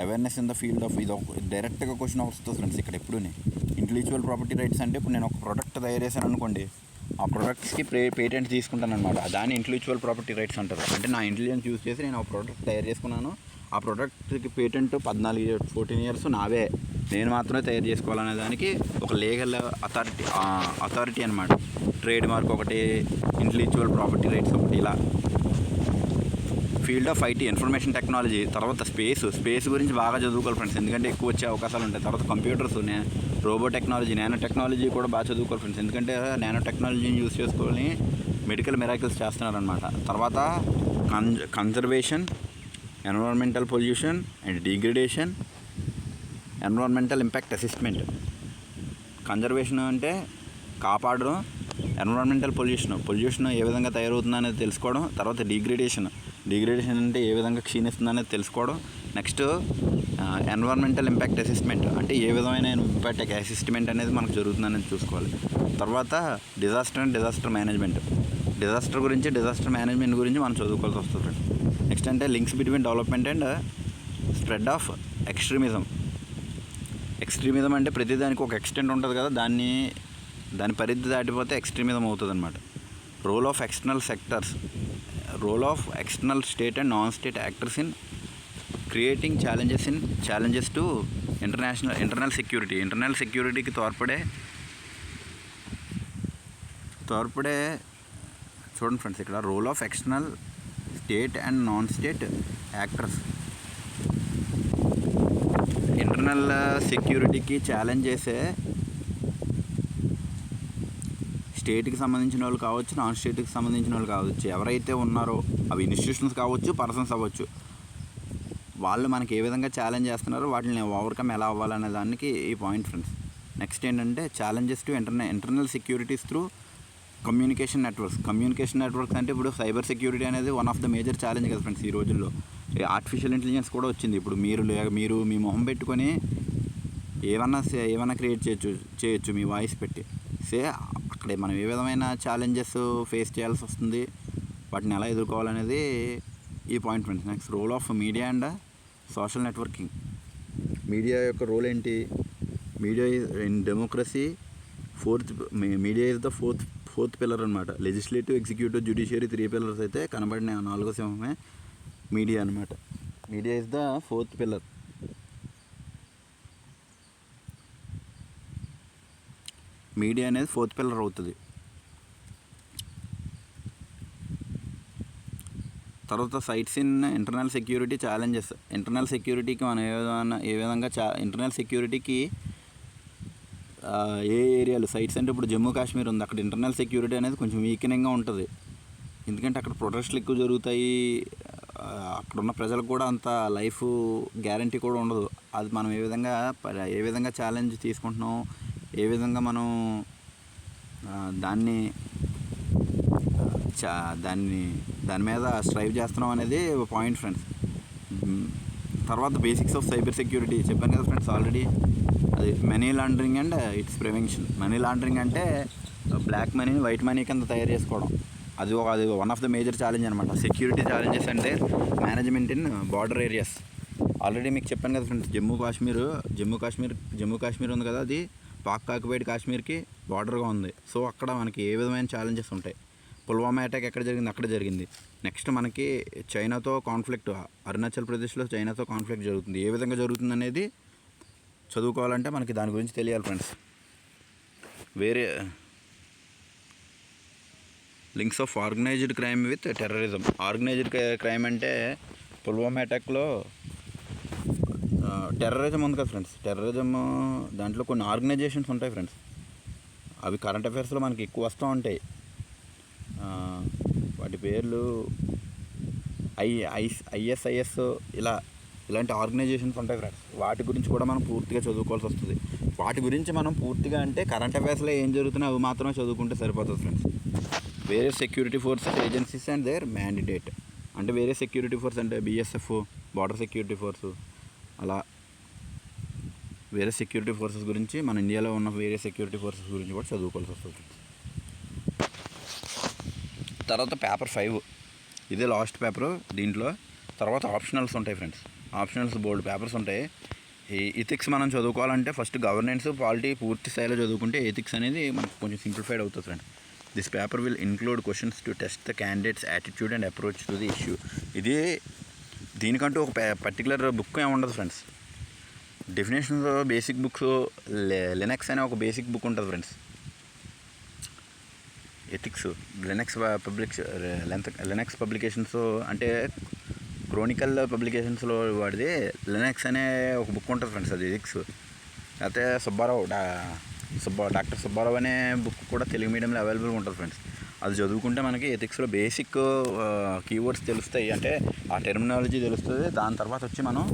Awareness in the field of, ఇది డైరెక్ట్గా క్వశ్చన్ వస్తుంది ఫ్రెండ్స్ ఇక్కడ ఎప్పుడూనే. Intellectual property rights అంటే ఇప్పుడు నేను ఒక ప్రోడక్ట్ తయారు చేశాను అనుకోండి, ఆ ప్రోడక్ట్స్కి పేటెంట్ తీసుకుంటాను అనమాట. దాన్ని ఇంటెలెక్చువల్ ప్రాపర్టీ రైట్స్ అంటారు. అంటే నా ఇంటెలిజెన్స్ యూజ్ చేసి నేను ఒక ప్రోడక్ట్ తయారు చేసుకున్నాను, ఆ ప్రోడక్ట్కి పేటెంట్ 14 years నావే, నేను మాత్రమే తయారు చేసుకోవాలనే దానికి ఒక లీగల్ అథారిటీ అనమాట. ట్రేడ్ మార్క్ ఒకటి, ఇంటెలెక్చువల్ ప్రాపర్టీ రైట్స్ ఒకటి, ఇలా. Field of IT, information technology. తర్వాత స్పేస్ గురించి బాగా చదువుకోవాలి ఫ్రెండ్స్, ఎందుకంటే ఎక్కువ వచ్చే అవకాశాలు ఉంటాయి. తర్వాత computers, robo technology, nano technology కూడా బాగా చదువుకోవాలి ఫ్రెండ్స్, ఎందుకంటే నానో టెక్నాలజీని యూజ్ చేసుకొని మెడికల్ మిరాకిల్స్ చేస్తున్నారనమాట. తర్వాత conservation, environmental pollution and degradation, environmental impact assessment. Conservation అంటే కాపాడడం, ఎన్విరాన్మెంటల్ పొల్యూషన్ ఏ విధంగా తయారవుతుంది అనేది తెలుసుకోవడం, తర్వాత డిగ్రేడేషన్ అంటే ఏ విధంగా క్షీణిస్తుంది అనేది తెలుసుకోవడం, నెక్స్ట్ ఎన్విరాన్మెంటల్ ఇంపాక్ట్ అసెస్మెంట్ అంటే ఏ విధమైన ఇంపాక్ట్ అసెస్మెంట్ అనేది మనకు జరుగుతుంది అనేది చూసుకోవాలి. తర్వాత డిజాస్టర్ మేనేజ్మెంట్, డిజాస్టర్ మేనేజ్మెంట్ గురించి మనం చదువుకోవాల్సి వస్తుంది. నెక్స్ట్ అంటే links between development and spread of extremism అంటే ప్రతిదానికి ఒక ఎక్స్టెంట్ ఉంటుంది కదా, దాని పరిధి దాటిపోతే ఎక్స్ట్రీమిజం అవుతుంది అనమాట. Role of external state and non state actors in creating challenges to internal సెక్యూరిటీకి తోడ్పడే చూడండి ఫ్రెండ్స్, ఇక్కడ role of external state and non state actors. Internal సెక్యూరిటీకి ఛాలెంజ్ చేసే స్టేట్కి సంబంధించిన వాళ్ళు కావచ్చు, నాన్ స్టేట్కి సంబంధించిన వాళ్ళు కావచ్చు, ఎవరైతే ఉన్నారో అవి ఇన్స్టిట్యూషన్స్ కావచ్చు, పర్సన్స్ అవ్వచ్చు, వాళ్ళు మనకి ఏ విధంగా ఛాలెంజ్ చేస్తున్నారో వాటిని ఓవర్కమ్ ఎలా అవ్వాలనే దానికి ఈ పాయింట్ ఫ్రెండ్స్. నెక్స్ట్ ఏంటంటే challenges to internal securities through communication networks అంటే ఇప్పుడు సైబర్ సెక్యూరిటీ అనేది one of the major challenge కదా ఫ్రెండ్స్ ఈ రోజుల్లో. ఆర్టిఫిషియల్ ఇంటెలిజెన్స్ కూడా వచ్చింది. ఇప్పుడు మీరు మీ మొహం పెట్టుకొని ఏమన్నా క్రియేట్ చేయొచ్చు మీ వాయిస్ పెట్టి. అక్కడే మనం ఏ విధమైన ఛాలెంజెస్ ఫేస్ చేయాల్సి వస్తుంది, వాటిని ఎలా ఎదుర్కోవాలనేది ఈ point friends. Next role of media and social networking. Media యొక్క రోల్ ఏంటి? Media in democracy media is the fourth pillar అనమాట. లెజిస్లేటివ్, ఎగ్జిక్యూటివ్, జ్యుడిషియరీ 3 పిల్లర్స్ అయితే కనబడిన 4వ సింహమే మీడియా అనమాట. Media is the 4th pillar. Media అనేది 4th పిల్లర్ అవుతుంది. తర్వాత sites in internal security challenges. Internal సెక్యూరిటీకి మనం ఏ విధంగా ఇంటర్నల్ సెక్యూరిటీకి ఏ ఏరియాలు సైట్స్ అంటే ఇప్పుడు జమ్మూ కాశ్మీర్ ఉంది, అక్కడ ఇంటర్నల్ సెక్యూరిటీ అనేది కొంచెం వీకెనింగ్గా ఉంటుంది. ఎందుకంటే అక్కడ ప్రొటెస్ట్లు ఎక్కువ జరుగుతాయి, అక్కడున్న ప్రజలకు కూడా అంత లైఫ్ గ్యారంటీ కూడా ఉండదు. అది మనం ఏ విధంగా ఛాలెంజ్ తీసుకుంటున్నాం, ఏ విధంగా మనం దాని మీద స్ట్రైవ్ చేస్తున్నాం అనేది పాయింట్ ఫ్రెండ్స్. తర్వాత బేసిక్స్ ఆఫ్ సైబర్ సెక్యూరిటీ చెప్పాను కదా ఫ్రెండ్స్ ఆల్రెడీ. అది money laundering and it's prevention. Money laundering అంటే బ్లాక్ మనీని వైట్ మనీ కింద తయారు చేసుకోవడం. అది one of the major challenge అనమాట. సెక్యూరిటీ ఛాలెంజెస్ అంటే management in border areas. Already మీకు చెప్పాను కదా ఫ్రెండ్స్, జమ్మూ కాశ్మీర్ ఉంది కదా, అది పాక్ ఆక్యుపైడ్ కాశ్మీర్కి బార్డర్గా ఉంది. సో అక్కడ మనకి ఏ విధమైన ఛాలెంజెస్ ఉంటాయి. పుల్వామా అటాక్ ఎక్కడ జరిగింది, అక్కడ జరిగింది. నెక్స్ట్ మనకి చైనాతో కాన్ఫ్లిక్ట్, అరుణాచల్ ప్రదేశ్లో చైనాతో కాన్ఫ్లిక్ట్ జరుగుతుంది. ఏ విధంగా జరుగుతుంది అనేది చదువుకోవాలంటే మనకి దాని గురించి తెలియాలి ఫ్రెండ్స్. వేరే links of organised crime with terrorism. Organised crime అంటే పుల్వామా అటాక్లో టెర్రరిజం ఉంది కదా ఫ్రెండ్స్. టెర్రరిజం దాంట్లో కొన్ని ఆర్గనైజేషన్స్ ఉంటాయి ఫ్రెండ్స్. అవి కరెంట్ అఫైర్స్లో మనకి ఎక్కువ వస్తూ ఉంటాయి. వాటి పేర్లు ISIS ఇలాంటి ఆర్గనైజేషన్స్ ఉంటాయి ఫ్రెండ్స్. వాటి గురించి కూడా మనం పూర్తిగా చదువుకోవాల్సి వస్తుంది. వాటి గురించి మనం పూర్తిగా అంటే కరెంట్ అఫైర్స్లో ఏం జరుగుతున్నాయో అవి మాత్రమే చదువుకుంటే సరిపోతుంది ఫ్రెండ్స్. వేరే security forces, agencies and their mandate. అంటే వేరే సెక్యూరిటీ ఫోర్స్ అంటే BSF, బార్డర్ సెక్యూరిటీ ఫోర్సు, అలా వేరే సెక్యూరిటీ ఫోర్సెస్ గురించి, మన ఇండియాలో ఉన్న వేరే సెక్యూరిటీ ఫోర్సెస్ గురించి కూడా చదువుకోవాల్సి వస్తుంది. తర్వాత పేపర్ 5, ఇదే లాస్ట్ పేపరు దీంట్లో. తర్వాత ఆప్షనల్స్ ఉంటాయి ఫ్రెండ్స్. ఆప్షనల్స్ బోల్డ్ పేపర్స్ ఉంటాయి. ఈ ఎథిక్స్ మనం చదువుకోవాలంటే ఫస్ట్ గవర్నెన్స్, పాలిటీ పూర్తి స్థాయిలో చదువుకుంటే ఎథిక్స్ అనేది మనకు కొంచెం సింప్లిఫైడ్ అవుతుంది friends. This paper will include questions to test the candidates attitude and approach to the issue. దీనికంటూ ఒక పర్టికులర్ బుక్ ఏమి ఉండదు ఫ్రెండ్స్. డెఫినేషన్స్ బేసిక్ బుక్స్, లినక్స్ అనే ఒక బేసిక్ బుక్ ఉంటుంది ఫ్రెండ్స్. ఎథిక్స్ లినక్స్ పబ్లికేషన్స్ అంటే క్రోనికల్ పబ్లికేషన్స్లో వాడిది లినక్స్ అనే ఒక బుక్ ఉంటుంది ఫ్రెండ్స్. అది ఎథిక్స్. అయితే డాక్టర్ సుబ్బారావు అనే బుక్ కూడా తెలుగు మీడియంలో అవైలబుల్గా ఉంటుంది ఫ్రెండ్స్. అది చదువుకుంటే మనకి ఎథిక్స్లో బేసిక్ కీవర్డ్స్ తెలుస్తాయి, అంటే ఆ టెర్మినాలజీ తెలుస్తుంది. దాని తర్వాత వచ్చి మనం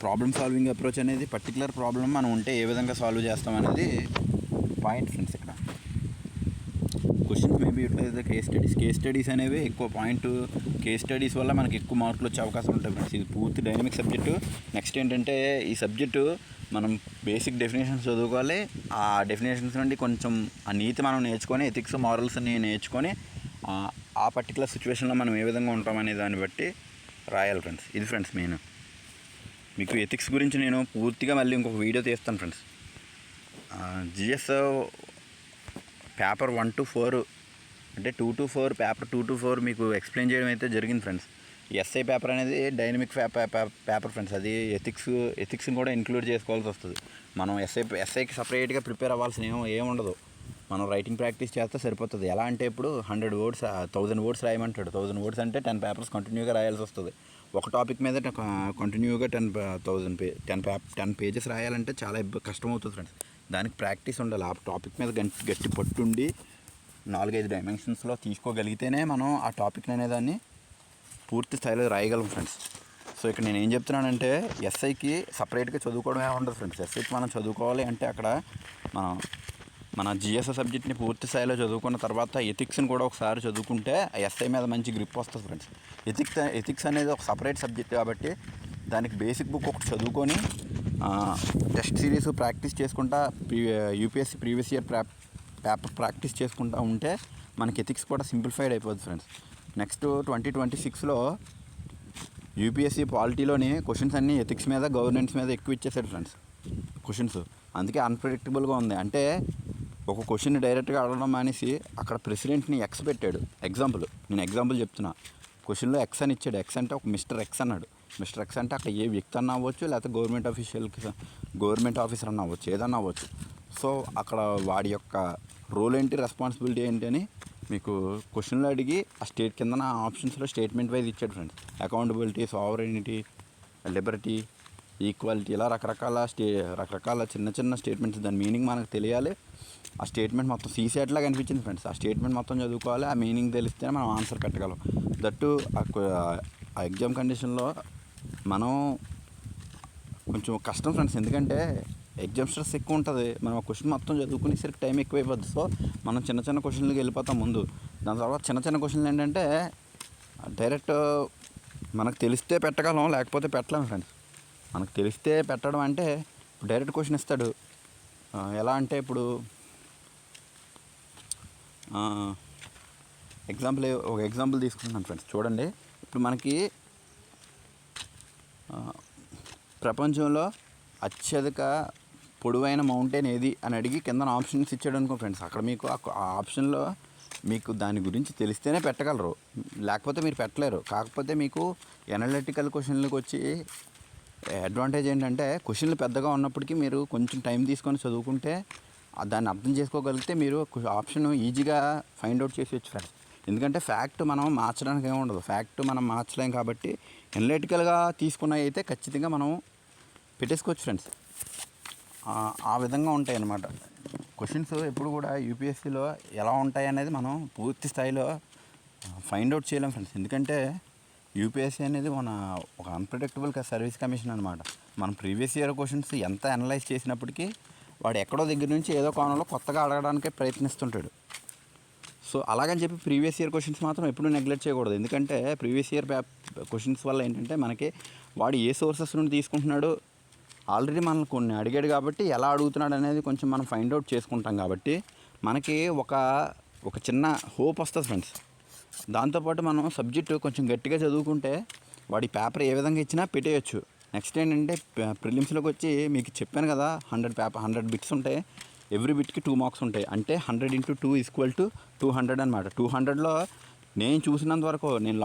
ప్రాబ్లమ్ సాల్వింగ్ అప్రోచ్ అనేది పర్టికులర్ ప్రాబ్లమ్ మనం ఉంటే ఏ విధంగా సాల్వ్ చేస్తాం అనేది పాయింట్ ఫ్రెండ్స్. ఇక్కడ questions maybe utilize case studies అనేవి ఎక్కువ పాయింట్. కేస్ స్టడీస్ వల్ల మనకి ఎక్కువ మార్కులు వచ్చే అవకాశం ఉంటుంది ఫ్రెండ్స్. ఇది పూర్తి డైనమిక్ సబ్జెక్టు. నెక్స్ట్ ఏంటంటే ఈ సబ్జెక్టు మనం బేసిక్ డెఫినేషన్స్ చదువుకోవాలి. ఆ డెఫినేషన్స్ నుండి కొంచెం ఆ నీతి మనం నేర్చుకొని ఎథిక్స్ మారల్స్ని నేర్చుకొని ఆ పర్టికులర్ సిచ్యువేషన్లో మనం ఏ విధంగా ఉంటామనే దాన్ని బట్టి రాయాలి ఫ్రెండ్స్. ఇది ఫ్రెండ్స్ మెయిన్. మీకు ఎథిక్స్ గురించి నేను పూర్తిగా మళ్ళీ ఇంకొక వీడియో తీస్తాను ఫ్రెండ్స్. జిఎస్ పేపర్ 1 to 4 అంటే 2 to 4 పేపర్ 2 to 4 మీకు ఎక్స్ప్లెయిన్ చేయడం అయితే జరిగింది ఫ్రెండ్స్. ఎస్ఐ పేపర్ అనేది డైనమిక్ పేపర్ ఫ్రెండ్స్. అది ఎథిక్స్ని కూడా ఇంక్లూడ్ చేసుకోవాల్సి వస్తుంది. మనం ఎస్ఐకి సపరేట్గా ప్రిపేర్ అవ్వాల్సిన ఏముండదు. మనం రైటింగ్ ప్రాక్టీస్ చేస్తే సరిపోతుంది. ఎలా అంటే ఇప్పుడు 100 words 1000 words రాయమంటాడు. 1000 words అంటే 10 పేపర్స్ కంటిన్యూగా రాయాల్సి వస్తుంది. ఒక టాపిక్ మీద కంటిన్యూగా 10 పేజెస్ రాయాలంటే చాలా కష్టం అవుతుంది ఫ్రెండ్స్. దానికి ప్రాక్టీస్ ఉండాలి. ఆ టాపిక్ మీద గట్టి పట్టుండి 4-5 డైమెన్షన్స్లో తీసుకోగలిగితేనే మనం ఆ టాపిక్ అనేదాన్ని పూర్తి స్థాయిలో రాయగలం ఫ్రెండ్స్. సో ఇక్కడ నేను ఏం చెప్తున్నానంటే ఎస్ఐకి సపరేట్గా చదువుకోవడమే ఉండదు ఫ్రెండ్స్. ఎస్ఐకి మనం చదువుకోవాలి అంటే అక్కడ మన జిఎస్ సబ్జెక్ట్ని పూర్తి స్థాయిలో చదువుకున్న తర్వాత ఎథిక్స్ని కూడా ఒకసారి చదువుకుంటే ఎస్ఐ మీద మంచి గ్రిప్ వస్తుంది ఫ్రెండ్స్. ఎథిక్స్ అనేది ఒక సపరేట్ సబ్జెక్ట్ కాబట్టి దానికి బేసిక్ బుక్ ఒకటి చదువుకొని టెస్ట్ సిరీస్ ప్రాక్టీస్ చేసుకుంటా UPSC previous year paper practice చేసుకుంటూ ఉంటే మనకి ఎథిక్స్ కూడా సింప్లిఫైడ్ అయిపోతుంది ఫ్రెండ్స్. నెక్స్ట్ 2026లో యూపీఎస్సీ పాలిటీలోని క్వశ్చన్స్ అన్నీ ఎథిక్స్ మీద గవర్నెన్స్ మీద ఎక్కువ ఇచ్చేసాడు ఫ్రెండ్స్ క్వశ్చన్స్. అందుకే అన్ప్రెడిక్టబుల్గా ఉంది. అంటే ఒక క్వశ్చన్ డైరెక్ట్గా అడగడం మానేసి అక్కడ ప్రెసిడెంట్ని ఎక్స్ పెట్టాడు. నేను ఎగ్జాంపుల్ చెప్తున్నా. క్వశ్చన్లో ఎక్స్ అని ఇచ్చాడు. ఎక్స్ అంటే ఒక మిస్టర్ ఎక్స్ అన్నాడు. మిస్టర్ ఎక్స్ అంటే అక్కడ ఏ వ్యక్తి అన్న అవ్వచ్చు, లేకపోతే గవర్నమెంట్ ఆఫీసర్ అన్న అవ్వచ్చు, ఏదన్నా అవ్వచ్చు. సో అక్కడ వాడి యొక్క రోల్ ఏంటి, రెస్పాన్సిబిలిటీ ఏంటి అని మీకు క్వశ్చన్లో అడిగి ఆ స్టేట్ కింద ఆప్షన్స్లో స్టేట్మెంట్ వైజ్ ఇచ్చాడు friends. Accountability, sovereignty, Liberty, equality, ఇలా రకరకాల చిన్న స్టేట్మెంట్స్. దాని మీనింగ్ మనకు తెలియాలి. ఆ స్టేట్మెంట్ మొత్తం సీసెట్లా కనిపించింది ఫ్రెండ్స్. ఆ స్టేట్మెంట్ మొత్తం చదువుకోవాలి. ఆ మీనింగ్ తెలిస్తేనే మనం ఆన్సర్ పెట్టగలం. దట్టు ఆ ఎగ్జామ్ కండిషన్లో మనం కొంచెం కష్టం ఫ్రెండ్స్. ఎందుకంటే ఎగ్జామ్ స్ట్రెస్ ఎక్కువ ఉంటుంది. మనం ఆ క్వశ్చన్ మొత్తం చదువుకునేసరికి టైం ఎక్కువ అయిపోద్ది. సో మనం చిన్న క్వశ్చన్లకి వెళ్ళిపోతాం ముందు. దాని తర్వాత చిన్న క్వశ్చన్లు ఏంటంటే డైరెక్ట్ మనకు తెలిస్తే పెట్టగలం, లేకపోతే పెట్టలేము ఫ్రెండ్స్. మనకు తెలిస్తే పెట్టడం అంటే డైరెక్ట్ క్వశ్చన్ ఇస్తాడు. ఎలా అంటే ఇప్పుడు ఒక ఎగ్జాంపుల్ తీసుకుంటున్నాను ఫ్రెండ్స్. చూడండి, ఇప్పుడు మనకి ప్రపంచంలో అత్యధిక పొడవైన మౌంటైన్ ఏది అని అడిగి కింద ఆప్షన్స్ ఇచ్చాడు అనుకో ఫ్రెండ్స్. అక్కడ మీకు ఆ ఆప్షన్లో మీకు దాని గురించి తెలిస్తేనే పెట్టగలరు, లేకపోతే మీరు పెట్టలేరు. కాకపోతే మీకు ఎనలిటికల్ క్వశ్చన్లకు వచ్చి అడ్వాంటేజ్ ఏంటంటే క్వశ్చన్లు పెద్దగా ఉన్నప్పటికీ మీరు కొంచెం టైం తీసుకొని చదువుకుంటే దాన్ని అర్థం చేసుకోగలిగితే మీరు ఆప్షన్ ఈజీగా ఫైండ్ అవుట్ చేసేయచ్చు ఫ్రెండ్స్. ఎందుకంటే ఫ్యాక్ట్ మనం మార్చడానికి ఏమి ఉండదు. ఫ్యాక్ట్ మనం మార్చలేం కాబట్టి ఎనలిటికల్గా తీసుకున్నవి అయితే ఖచ్చితంగా మనం పెట్టేసుకోవచ్చు ఫ్రెండ్స్. ఆ విధంగా ఉంటాయి అన్నమాట క్వశ్చన్స్. ఎప్పుడు కూడా యూపీఎస్సీలో ఎలా ఉంటాయి అనేది మనం పూర్తి స్థాయిలో ఫైండ్ అవుట్ చేయలేం ఫ్రెండ్స్. ఎందుకంటే యూపీఎస్సీ అనేది ఒక అన్ప్రెడిక్టబుల్ సర్వీస్ కమిషన్ అనమాట. మనం ప్రీవియస్ ఇయర్ క్వశ్చన్స్ ఎంత అనలైజ్ చేసినప్పటికీ వాడు ఎక్కడో దగ్గర నుంచి ఏదో కోణంలో కొత్తగా అడగడానికే ప్రయత్నిస్తుంటాడు. సో అలాగని చెప్పి ప్రీవియస్ ఇయర్ క్వశ్చన్స్ మాత్రం ఎప్పుడూ నెగ్లెక్ట్ చేయకూడదు. ఎందుకంటే ప్రీవియస్ ఇయర్ క్వశ్చన్స్ వల్ల ఏంటంటే మనకి వాడు ఏ సోర్సెస్ నుండి తీసుకుంటున్నాడు, ఆల్రెడీ మనల్ని కొన్ని అడిగాడు కాబట్టి ఎలా అడుగుతున్నాడు అనేది కొంచెం మనం ఫైండ్ అవుట్ చేసుకుంటాం. కాబట్టి మనకి ఒక చిన్న హోప్ వస్తుంది ఫ్రెండ్స్. దాంతోపాటు మనం సబ్జెక్టు కొంచెం గట్టిగా చదువుకుంటే వాడి పేపర్ ఏ విధంగా ఇచ్చినా పెట్టేయచ్చు. నెక్స్ట్ ఏంటంటే ప్రిలిమ్స్లోకి వచ్చి మీకు చెప్పాను కదా, 100 బిట్స్ ఉంటాయి. ఎవ్రీ బిట్కి 2 మార్క్స్ ఉంటాయి. అంటే 100 × 2 = 200 అనమాట. 200లో నేను చూసినంత వరకు, నేను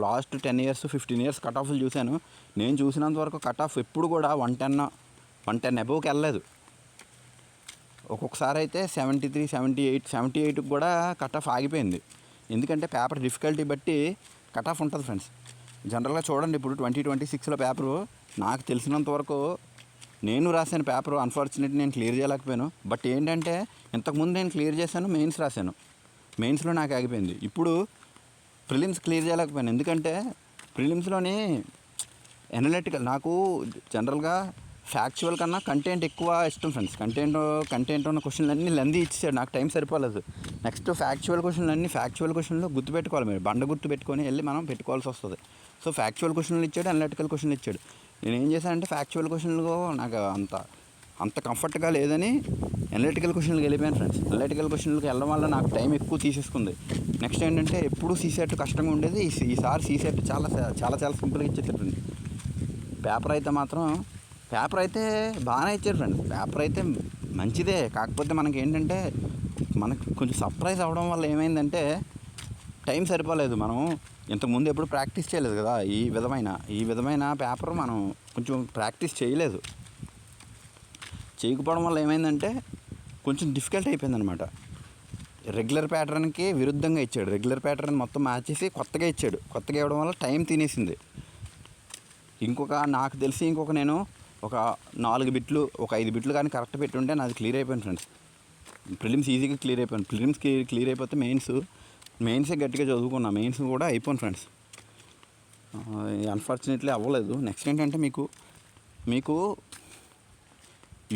లాస్ట్ 10 years 15 years కట్ ఆఫ్లు చూశాను. నేను చూసినంత వరకు కట్ ఆఫ్ ఎప్పుడు కూడా 110 అబోవ్కి వెళ్ళలేదు. ఒక్కొక్కసారి అయితే 73, 78 కూడా కట్ ఆఫ్ ఆగిపోయింది. ఎందుకంటే పేపర్ డిఫికల్టీ బట్టి కట్ ఆఫ్ ఉంటుంది ఫ్రెండ్స్. జనరల్గా చూడండి, ఇప్పుడు 2026లో పేపరు నాకు తెలిసినంత వరకు నేను రాశాను పేపరు. అన్ఫార్చునేట్లీ నేను క్లియర్ చేయలేకపోయాను. బట్ ఏంటంటే ఇంతకుముందు నేను క్లియర్ చేశాను, మెయిన్స్ రాశాను. మెయిన్స్లో నాకు ఆగిపోయింది. ఇప్పుడు ప్రిలిమ్స్ క్లియర్ చేయలేకపోయాను. ఎందుకంటే ప్రిలిమ్స్లోని ఎనలిటికల్ నాకు జనరల్గా ఫ్యాక్చువల్ కన్నా కంటెంట్ ఎక్కువ ఇష్టం ఫ్రెండ్స్. కంటెంట్ ఉన్న క్వశ్చన్లు అన్నీ లెందీ ఇచ్చాడు, నాకు టైం సరిపోలేదు. నెక్స్ట్ ఫ్యాక్చువల్ క్వశ్చన్లు గుర్తుపెట్టుకోవాలి, మీరు బండ గుర్తు పెట్టుకొని వెళ్ళి మనం పెట్టుకోవాల్సి వస్తుంది. సో ఫ్యాక్చువల్ క్వశ్చన్లు ఇచ్చాడు, అనలిటికల్ క్వశ్చన్లు ఇచ్చాడు. నేను ఏం చేశానంటే ఫ్యాక్చువల్ క్వశ్చన్లు నాకు అంత కంఫర్ట్గా లేదని అనలిటికల్ క్వశ్చన్లకు వెళ్ళిపోయాను ఫ్రెండ్స్. అనలిటికల్ క్వశ్చన్లకు వెళ్ళడం వల్ల నాకు టైం ఎక్కువ తీసేసుకుంది. నెక్స్ట్ ఏంటంటే ఎప్పుడు సీసెట్ కష్టంగా ఉండేది, ఈసారి సీసెట్ చాలా చాలా చాలా సింపుల్గా ఇచ్చేసారు ఫ్రెండ్స్. పేపర్ అయితే బాగానే ఇచ్చారు ఫ్రెండ్స్. పేపర్ అయితే మంచిదే, కాకపోతే మనకి ఏంటంటే మనకు కొంచెం సర్ప్రైజ్ అవ్వడం వల్ల ఏమైందంటే టైం సరిపోలేదు. మనం ఇంతకుముందు ఎప్పుడు ప్రాక్టీస్ చేయలేదు కదా, ఈ విధమైన పేపర్ మనం కొంచెం ప్రాక్టీస్ చేయకపోవడం వల్ల ఏమైందంటే కొంచెం డిఫికల్ట్ అయిపోయిందనమాట. రెగ్యులర్ ప్యాటర్న్కి విరుద్ధంగా ఇచ్చాడు. రెగ్యులర్ ప్యాటర్న్ మొత్తం మార్చేసి కొత్తగా ఇవ్వడం వల్ల టైం తినేసింది. నాకు తెలిసి నేను ఒక 4 బిట్లు, ఒక 5 బిట్లు కానీ కరెక్ట్ పెట్టుంటే నాది క్లియర్ అయిపోయింది ఫ్రెండ్స్. ప్రిలిమ్స్ ఈజీగా క్లియర్ అయిపోయింది. ప్రిలిమ్స్కి క్లియర్ అయిపోతే మెయిన్సే గట్టిగా చదువుకున్నా, మెయిన్స్ కూడా అయిపోయింది ఫ్రెండ్స్. అన్ఫార్చునేట్లీ అవ్వలేదు. నెక్స్ట్ ఏంటంటే మీకు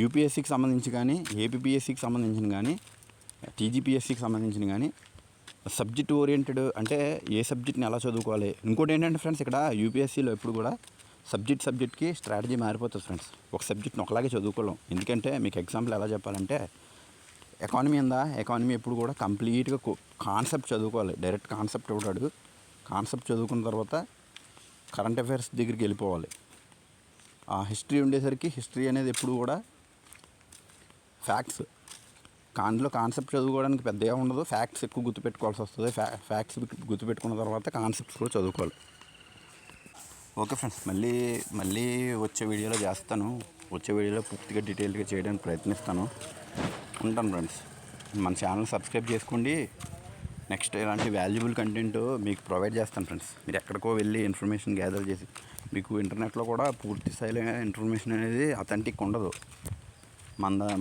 యూపీఎస్సీకి సంబంధించి కానీ, ఏపీపీఎస్సీకి సంబంధించిన కానీ, టీజీపీఎస్సీకి సంబంధించిన కానీ సబ్జెక్ట్ ఓరియంటెడ్ అంటే ఏ సబ్జెక్ట్ని ఎలా చదువుకోవాలి. ఇంకోటి ఏంటంటే ఫ్రెండ్స్, ఇక్కడ యూపీఎస్సీలో ఎప్పుడు కూడా సబ్జెక్ట్కి స్ట్రాటజీ మారిపోతుంది ఫ్రెండ్స్. ఒక సబ్జెక్ట్ని ఒకలాగే చదువుకోలేం. ఎందుకంటే మీకు ఎగ్జాంపుల్ ఎలా చెప్పాలంటే, ఎకానమీ ఎప్పుడు కూడా కంప్లీట్గా కాన్సెప్ట్ చదువుకోవాలి. Direct concept ఇవ్వడాడు. కాన్సెప్ట్ చదువుకున్న తర్వాత కరెంట్ అఫైర్స్ దగ్గరికి వెళ్ళిపోవాలి. ఆ హిస్టరీ ఉండేసరికి హిస్టరీ అనేది ఎప్పుడు కూడా ఫ్యాక్ట్స్, అందులో కాన్సెప్ట్ చదువుకోవడానికి పెద్దగా ఉండదు. ఫ్యాక్ట్స్ ఎక్కువ గుర్తుపెట్టుకోవాల్సి వస్తుంది. ఫ్యాక్ట్స్ గుర్తుపెట్టుకున్న తర్వాత కాన్సెప్ట్స్ కూడా చదువుకోవాలి. ఓకే ఫ్రెండ్స్, మళ్ళీ వచ్చే వీడియోలో చేస్తాను. వచ్చే వీడియోలో పూర్తిగా డీటెయిల్గా చేయడానికి ప్రయత్నిస్తాను. ఉంటాను ఫ్రెండ్స్. మన ఛానల్ సబ్స్క్రైబ్ చేసుకోండి. నెక్స్ట్ ఇలాంటి వాల్యుబుల్ కంటెంట్ మీకు ప్రొవైడ్ చేస్తాను ఫ్రెండ్స్. మీరు ఎక్కడికో వెళ్ళి ఇన్ఫర్మేషన్ గ్యాదర్ చేసి, మీకు ఇంటర్నెట్లో కూడా పూర్తి స్థాయిలో ఇన్ఫర్మేషన్ అనేది అథెంటిక్ ఉండదు.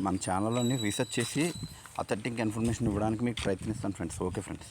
మన ఛానల్లోని రీసెర్చ్ చేసి అథెంటిక్ ఇన్ఫర్మేషన్ ఇవ్వడానికి మీకు ప్రయత్నిస్తాను ఫ్రెండ్స్. Okay friends.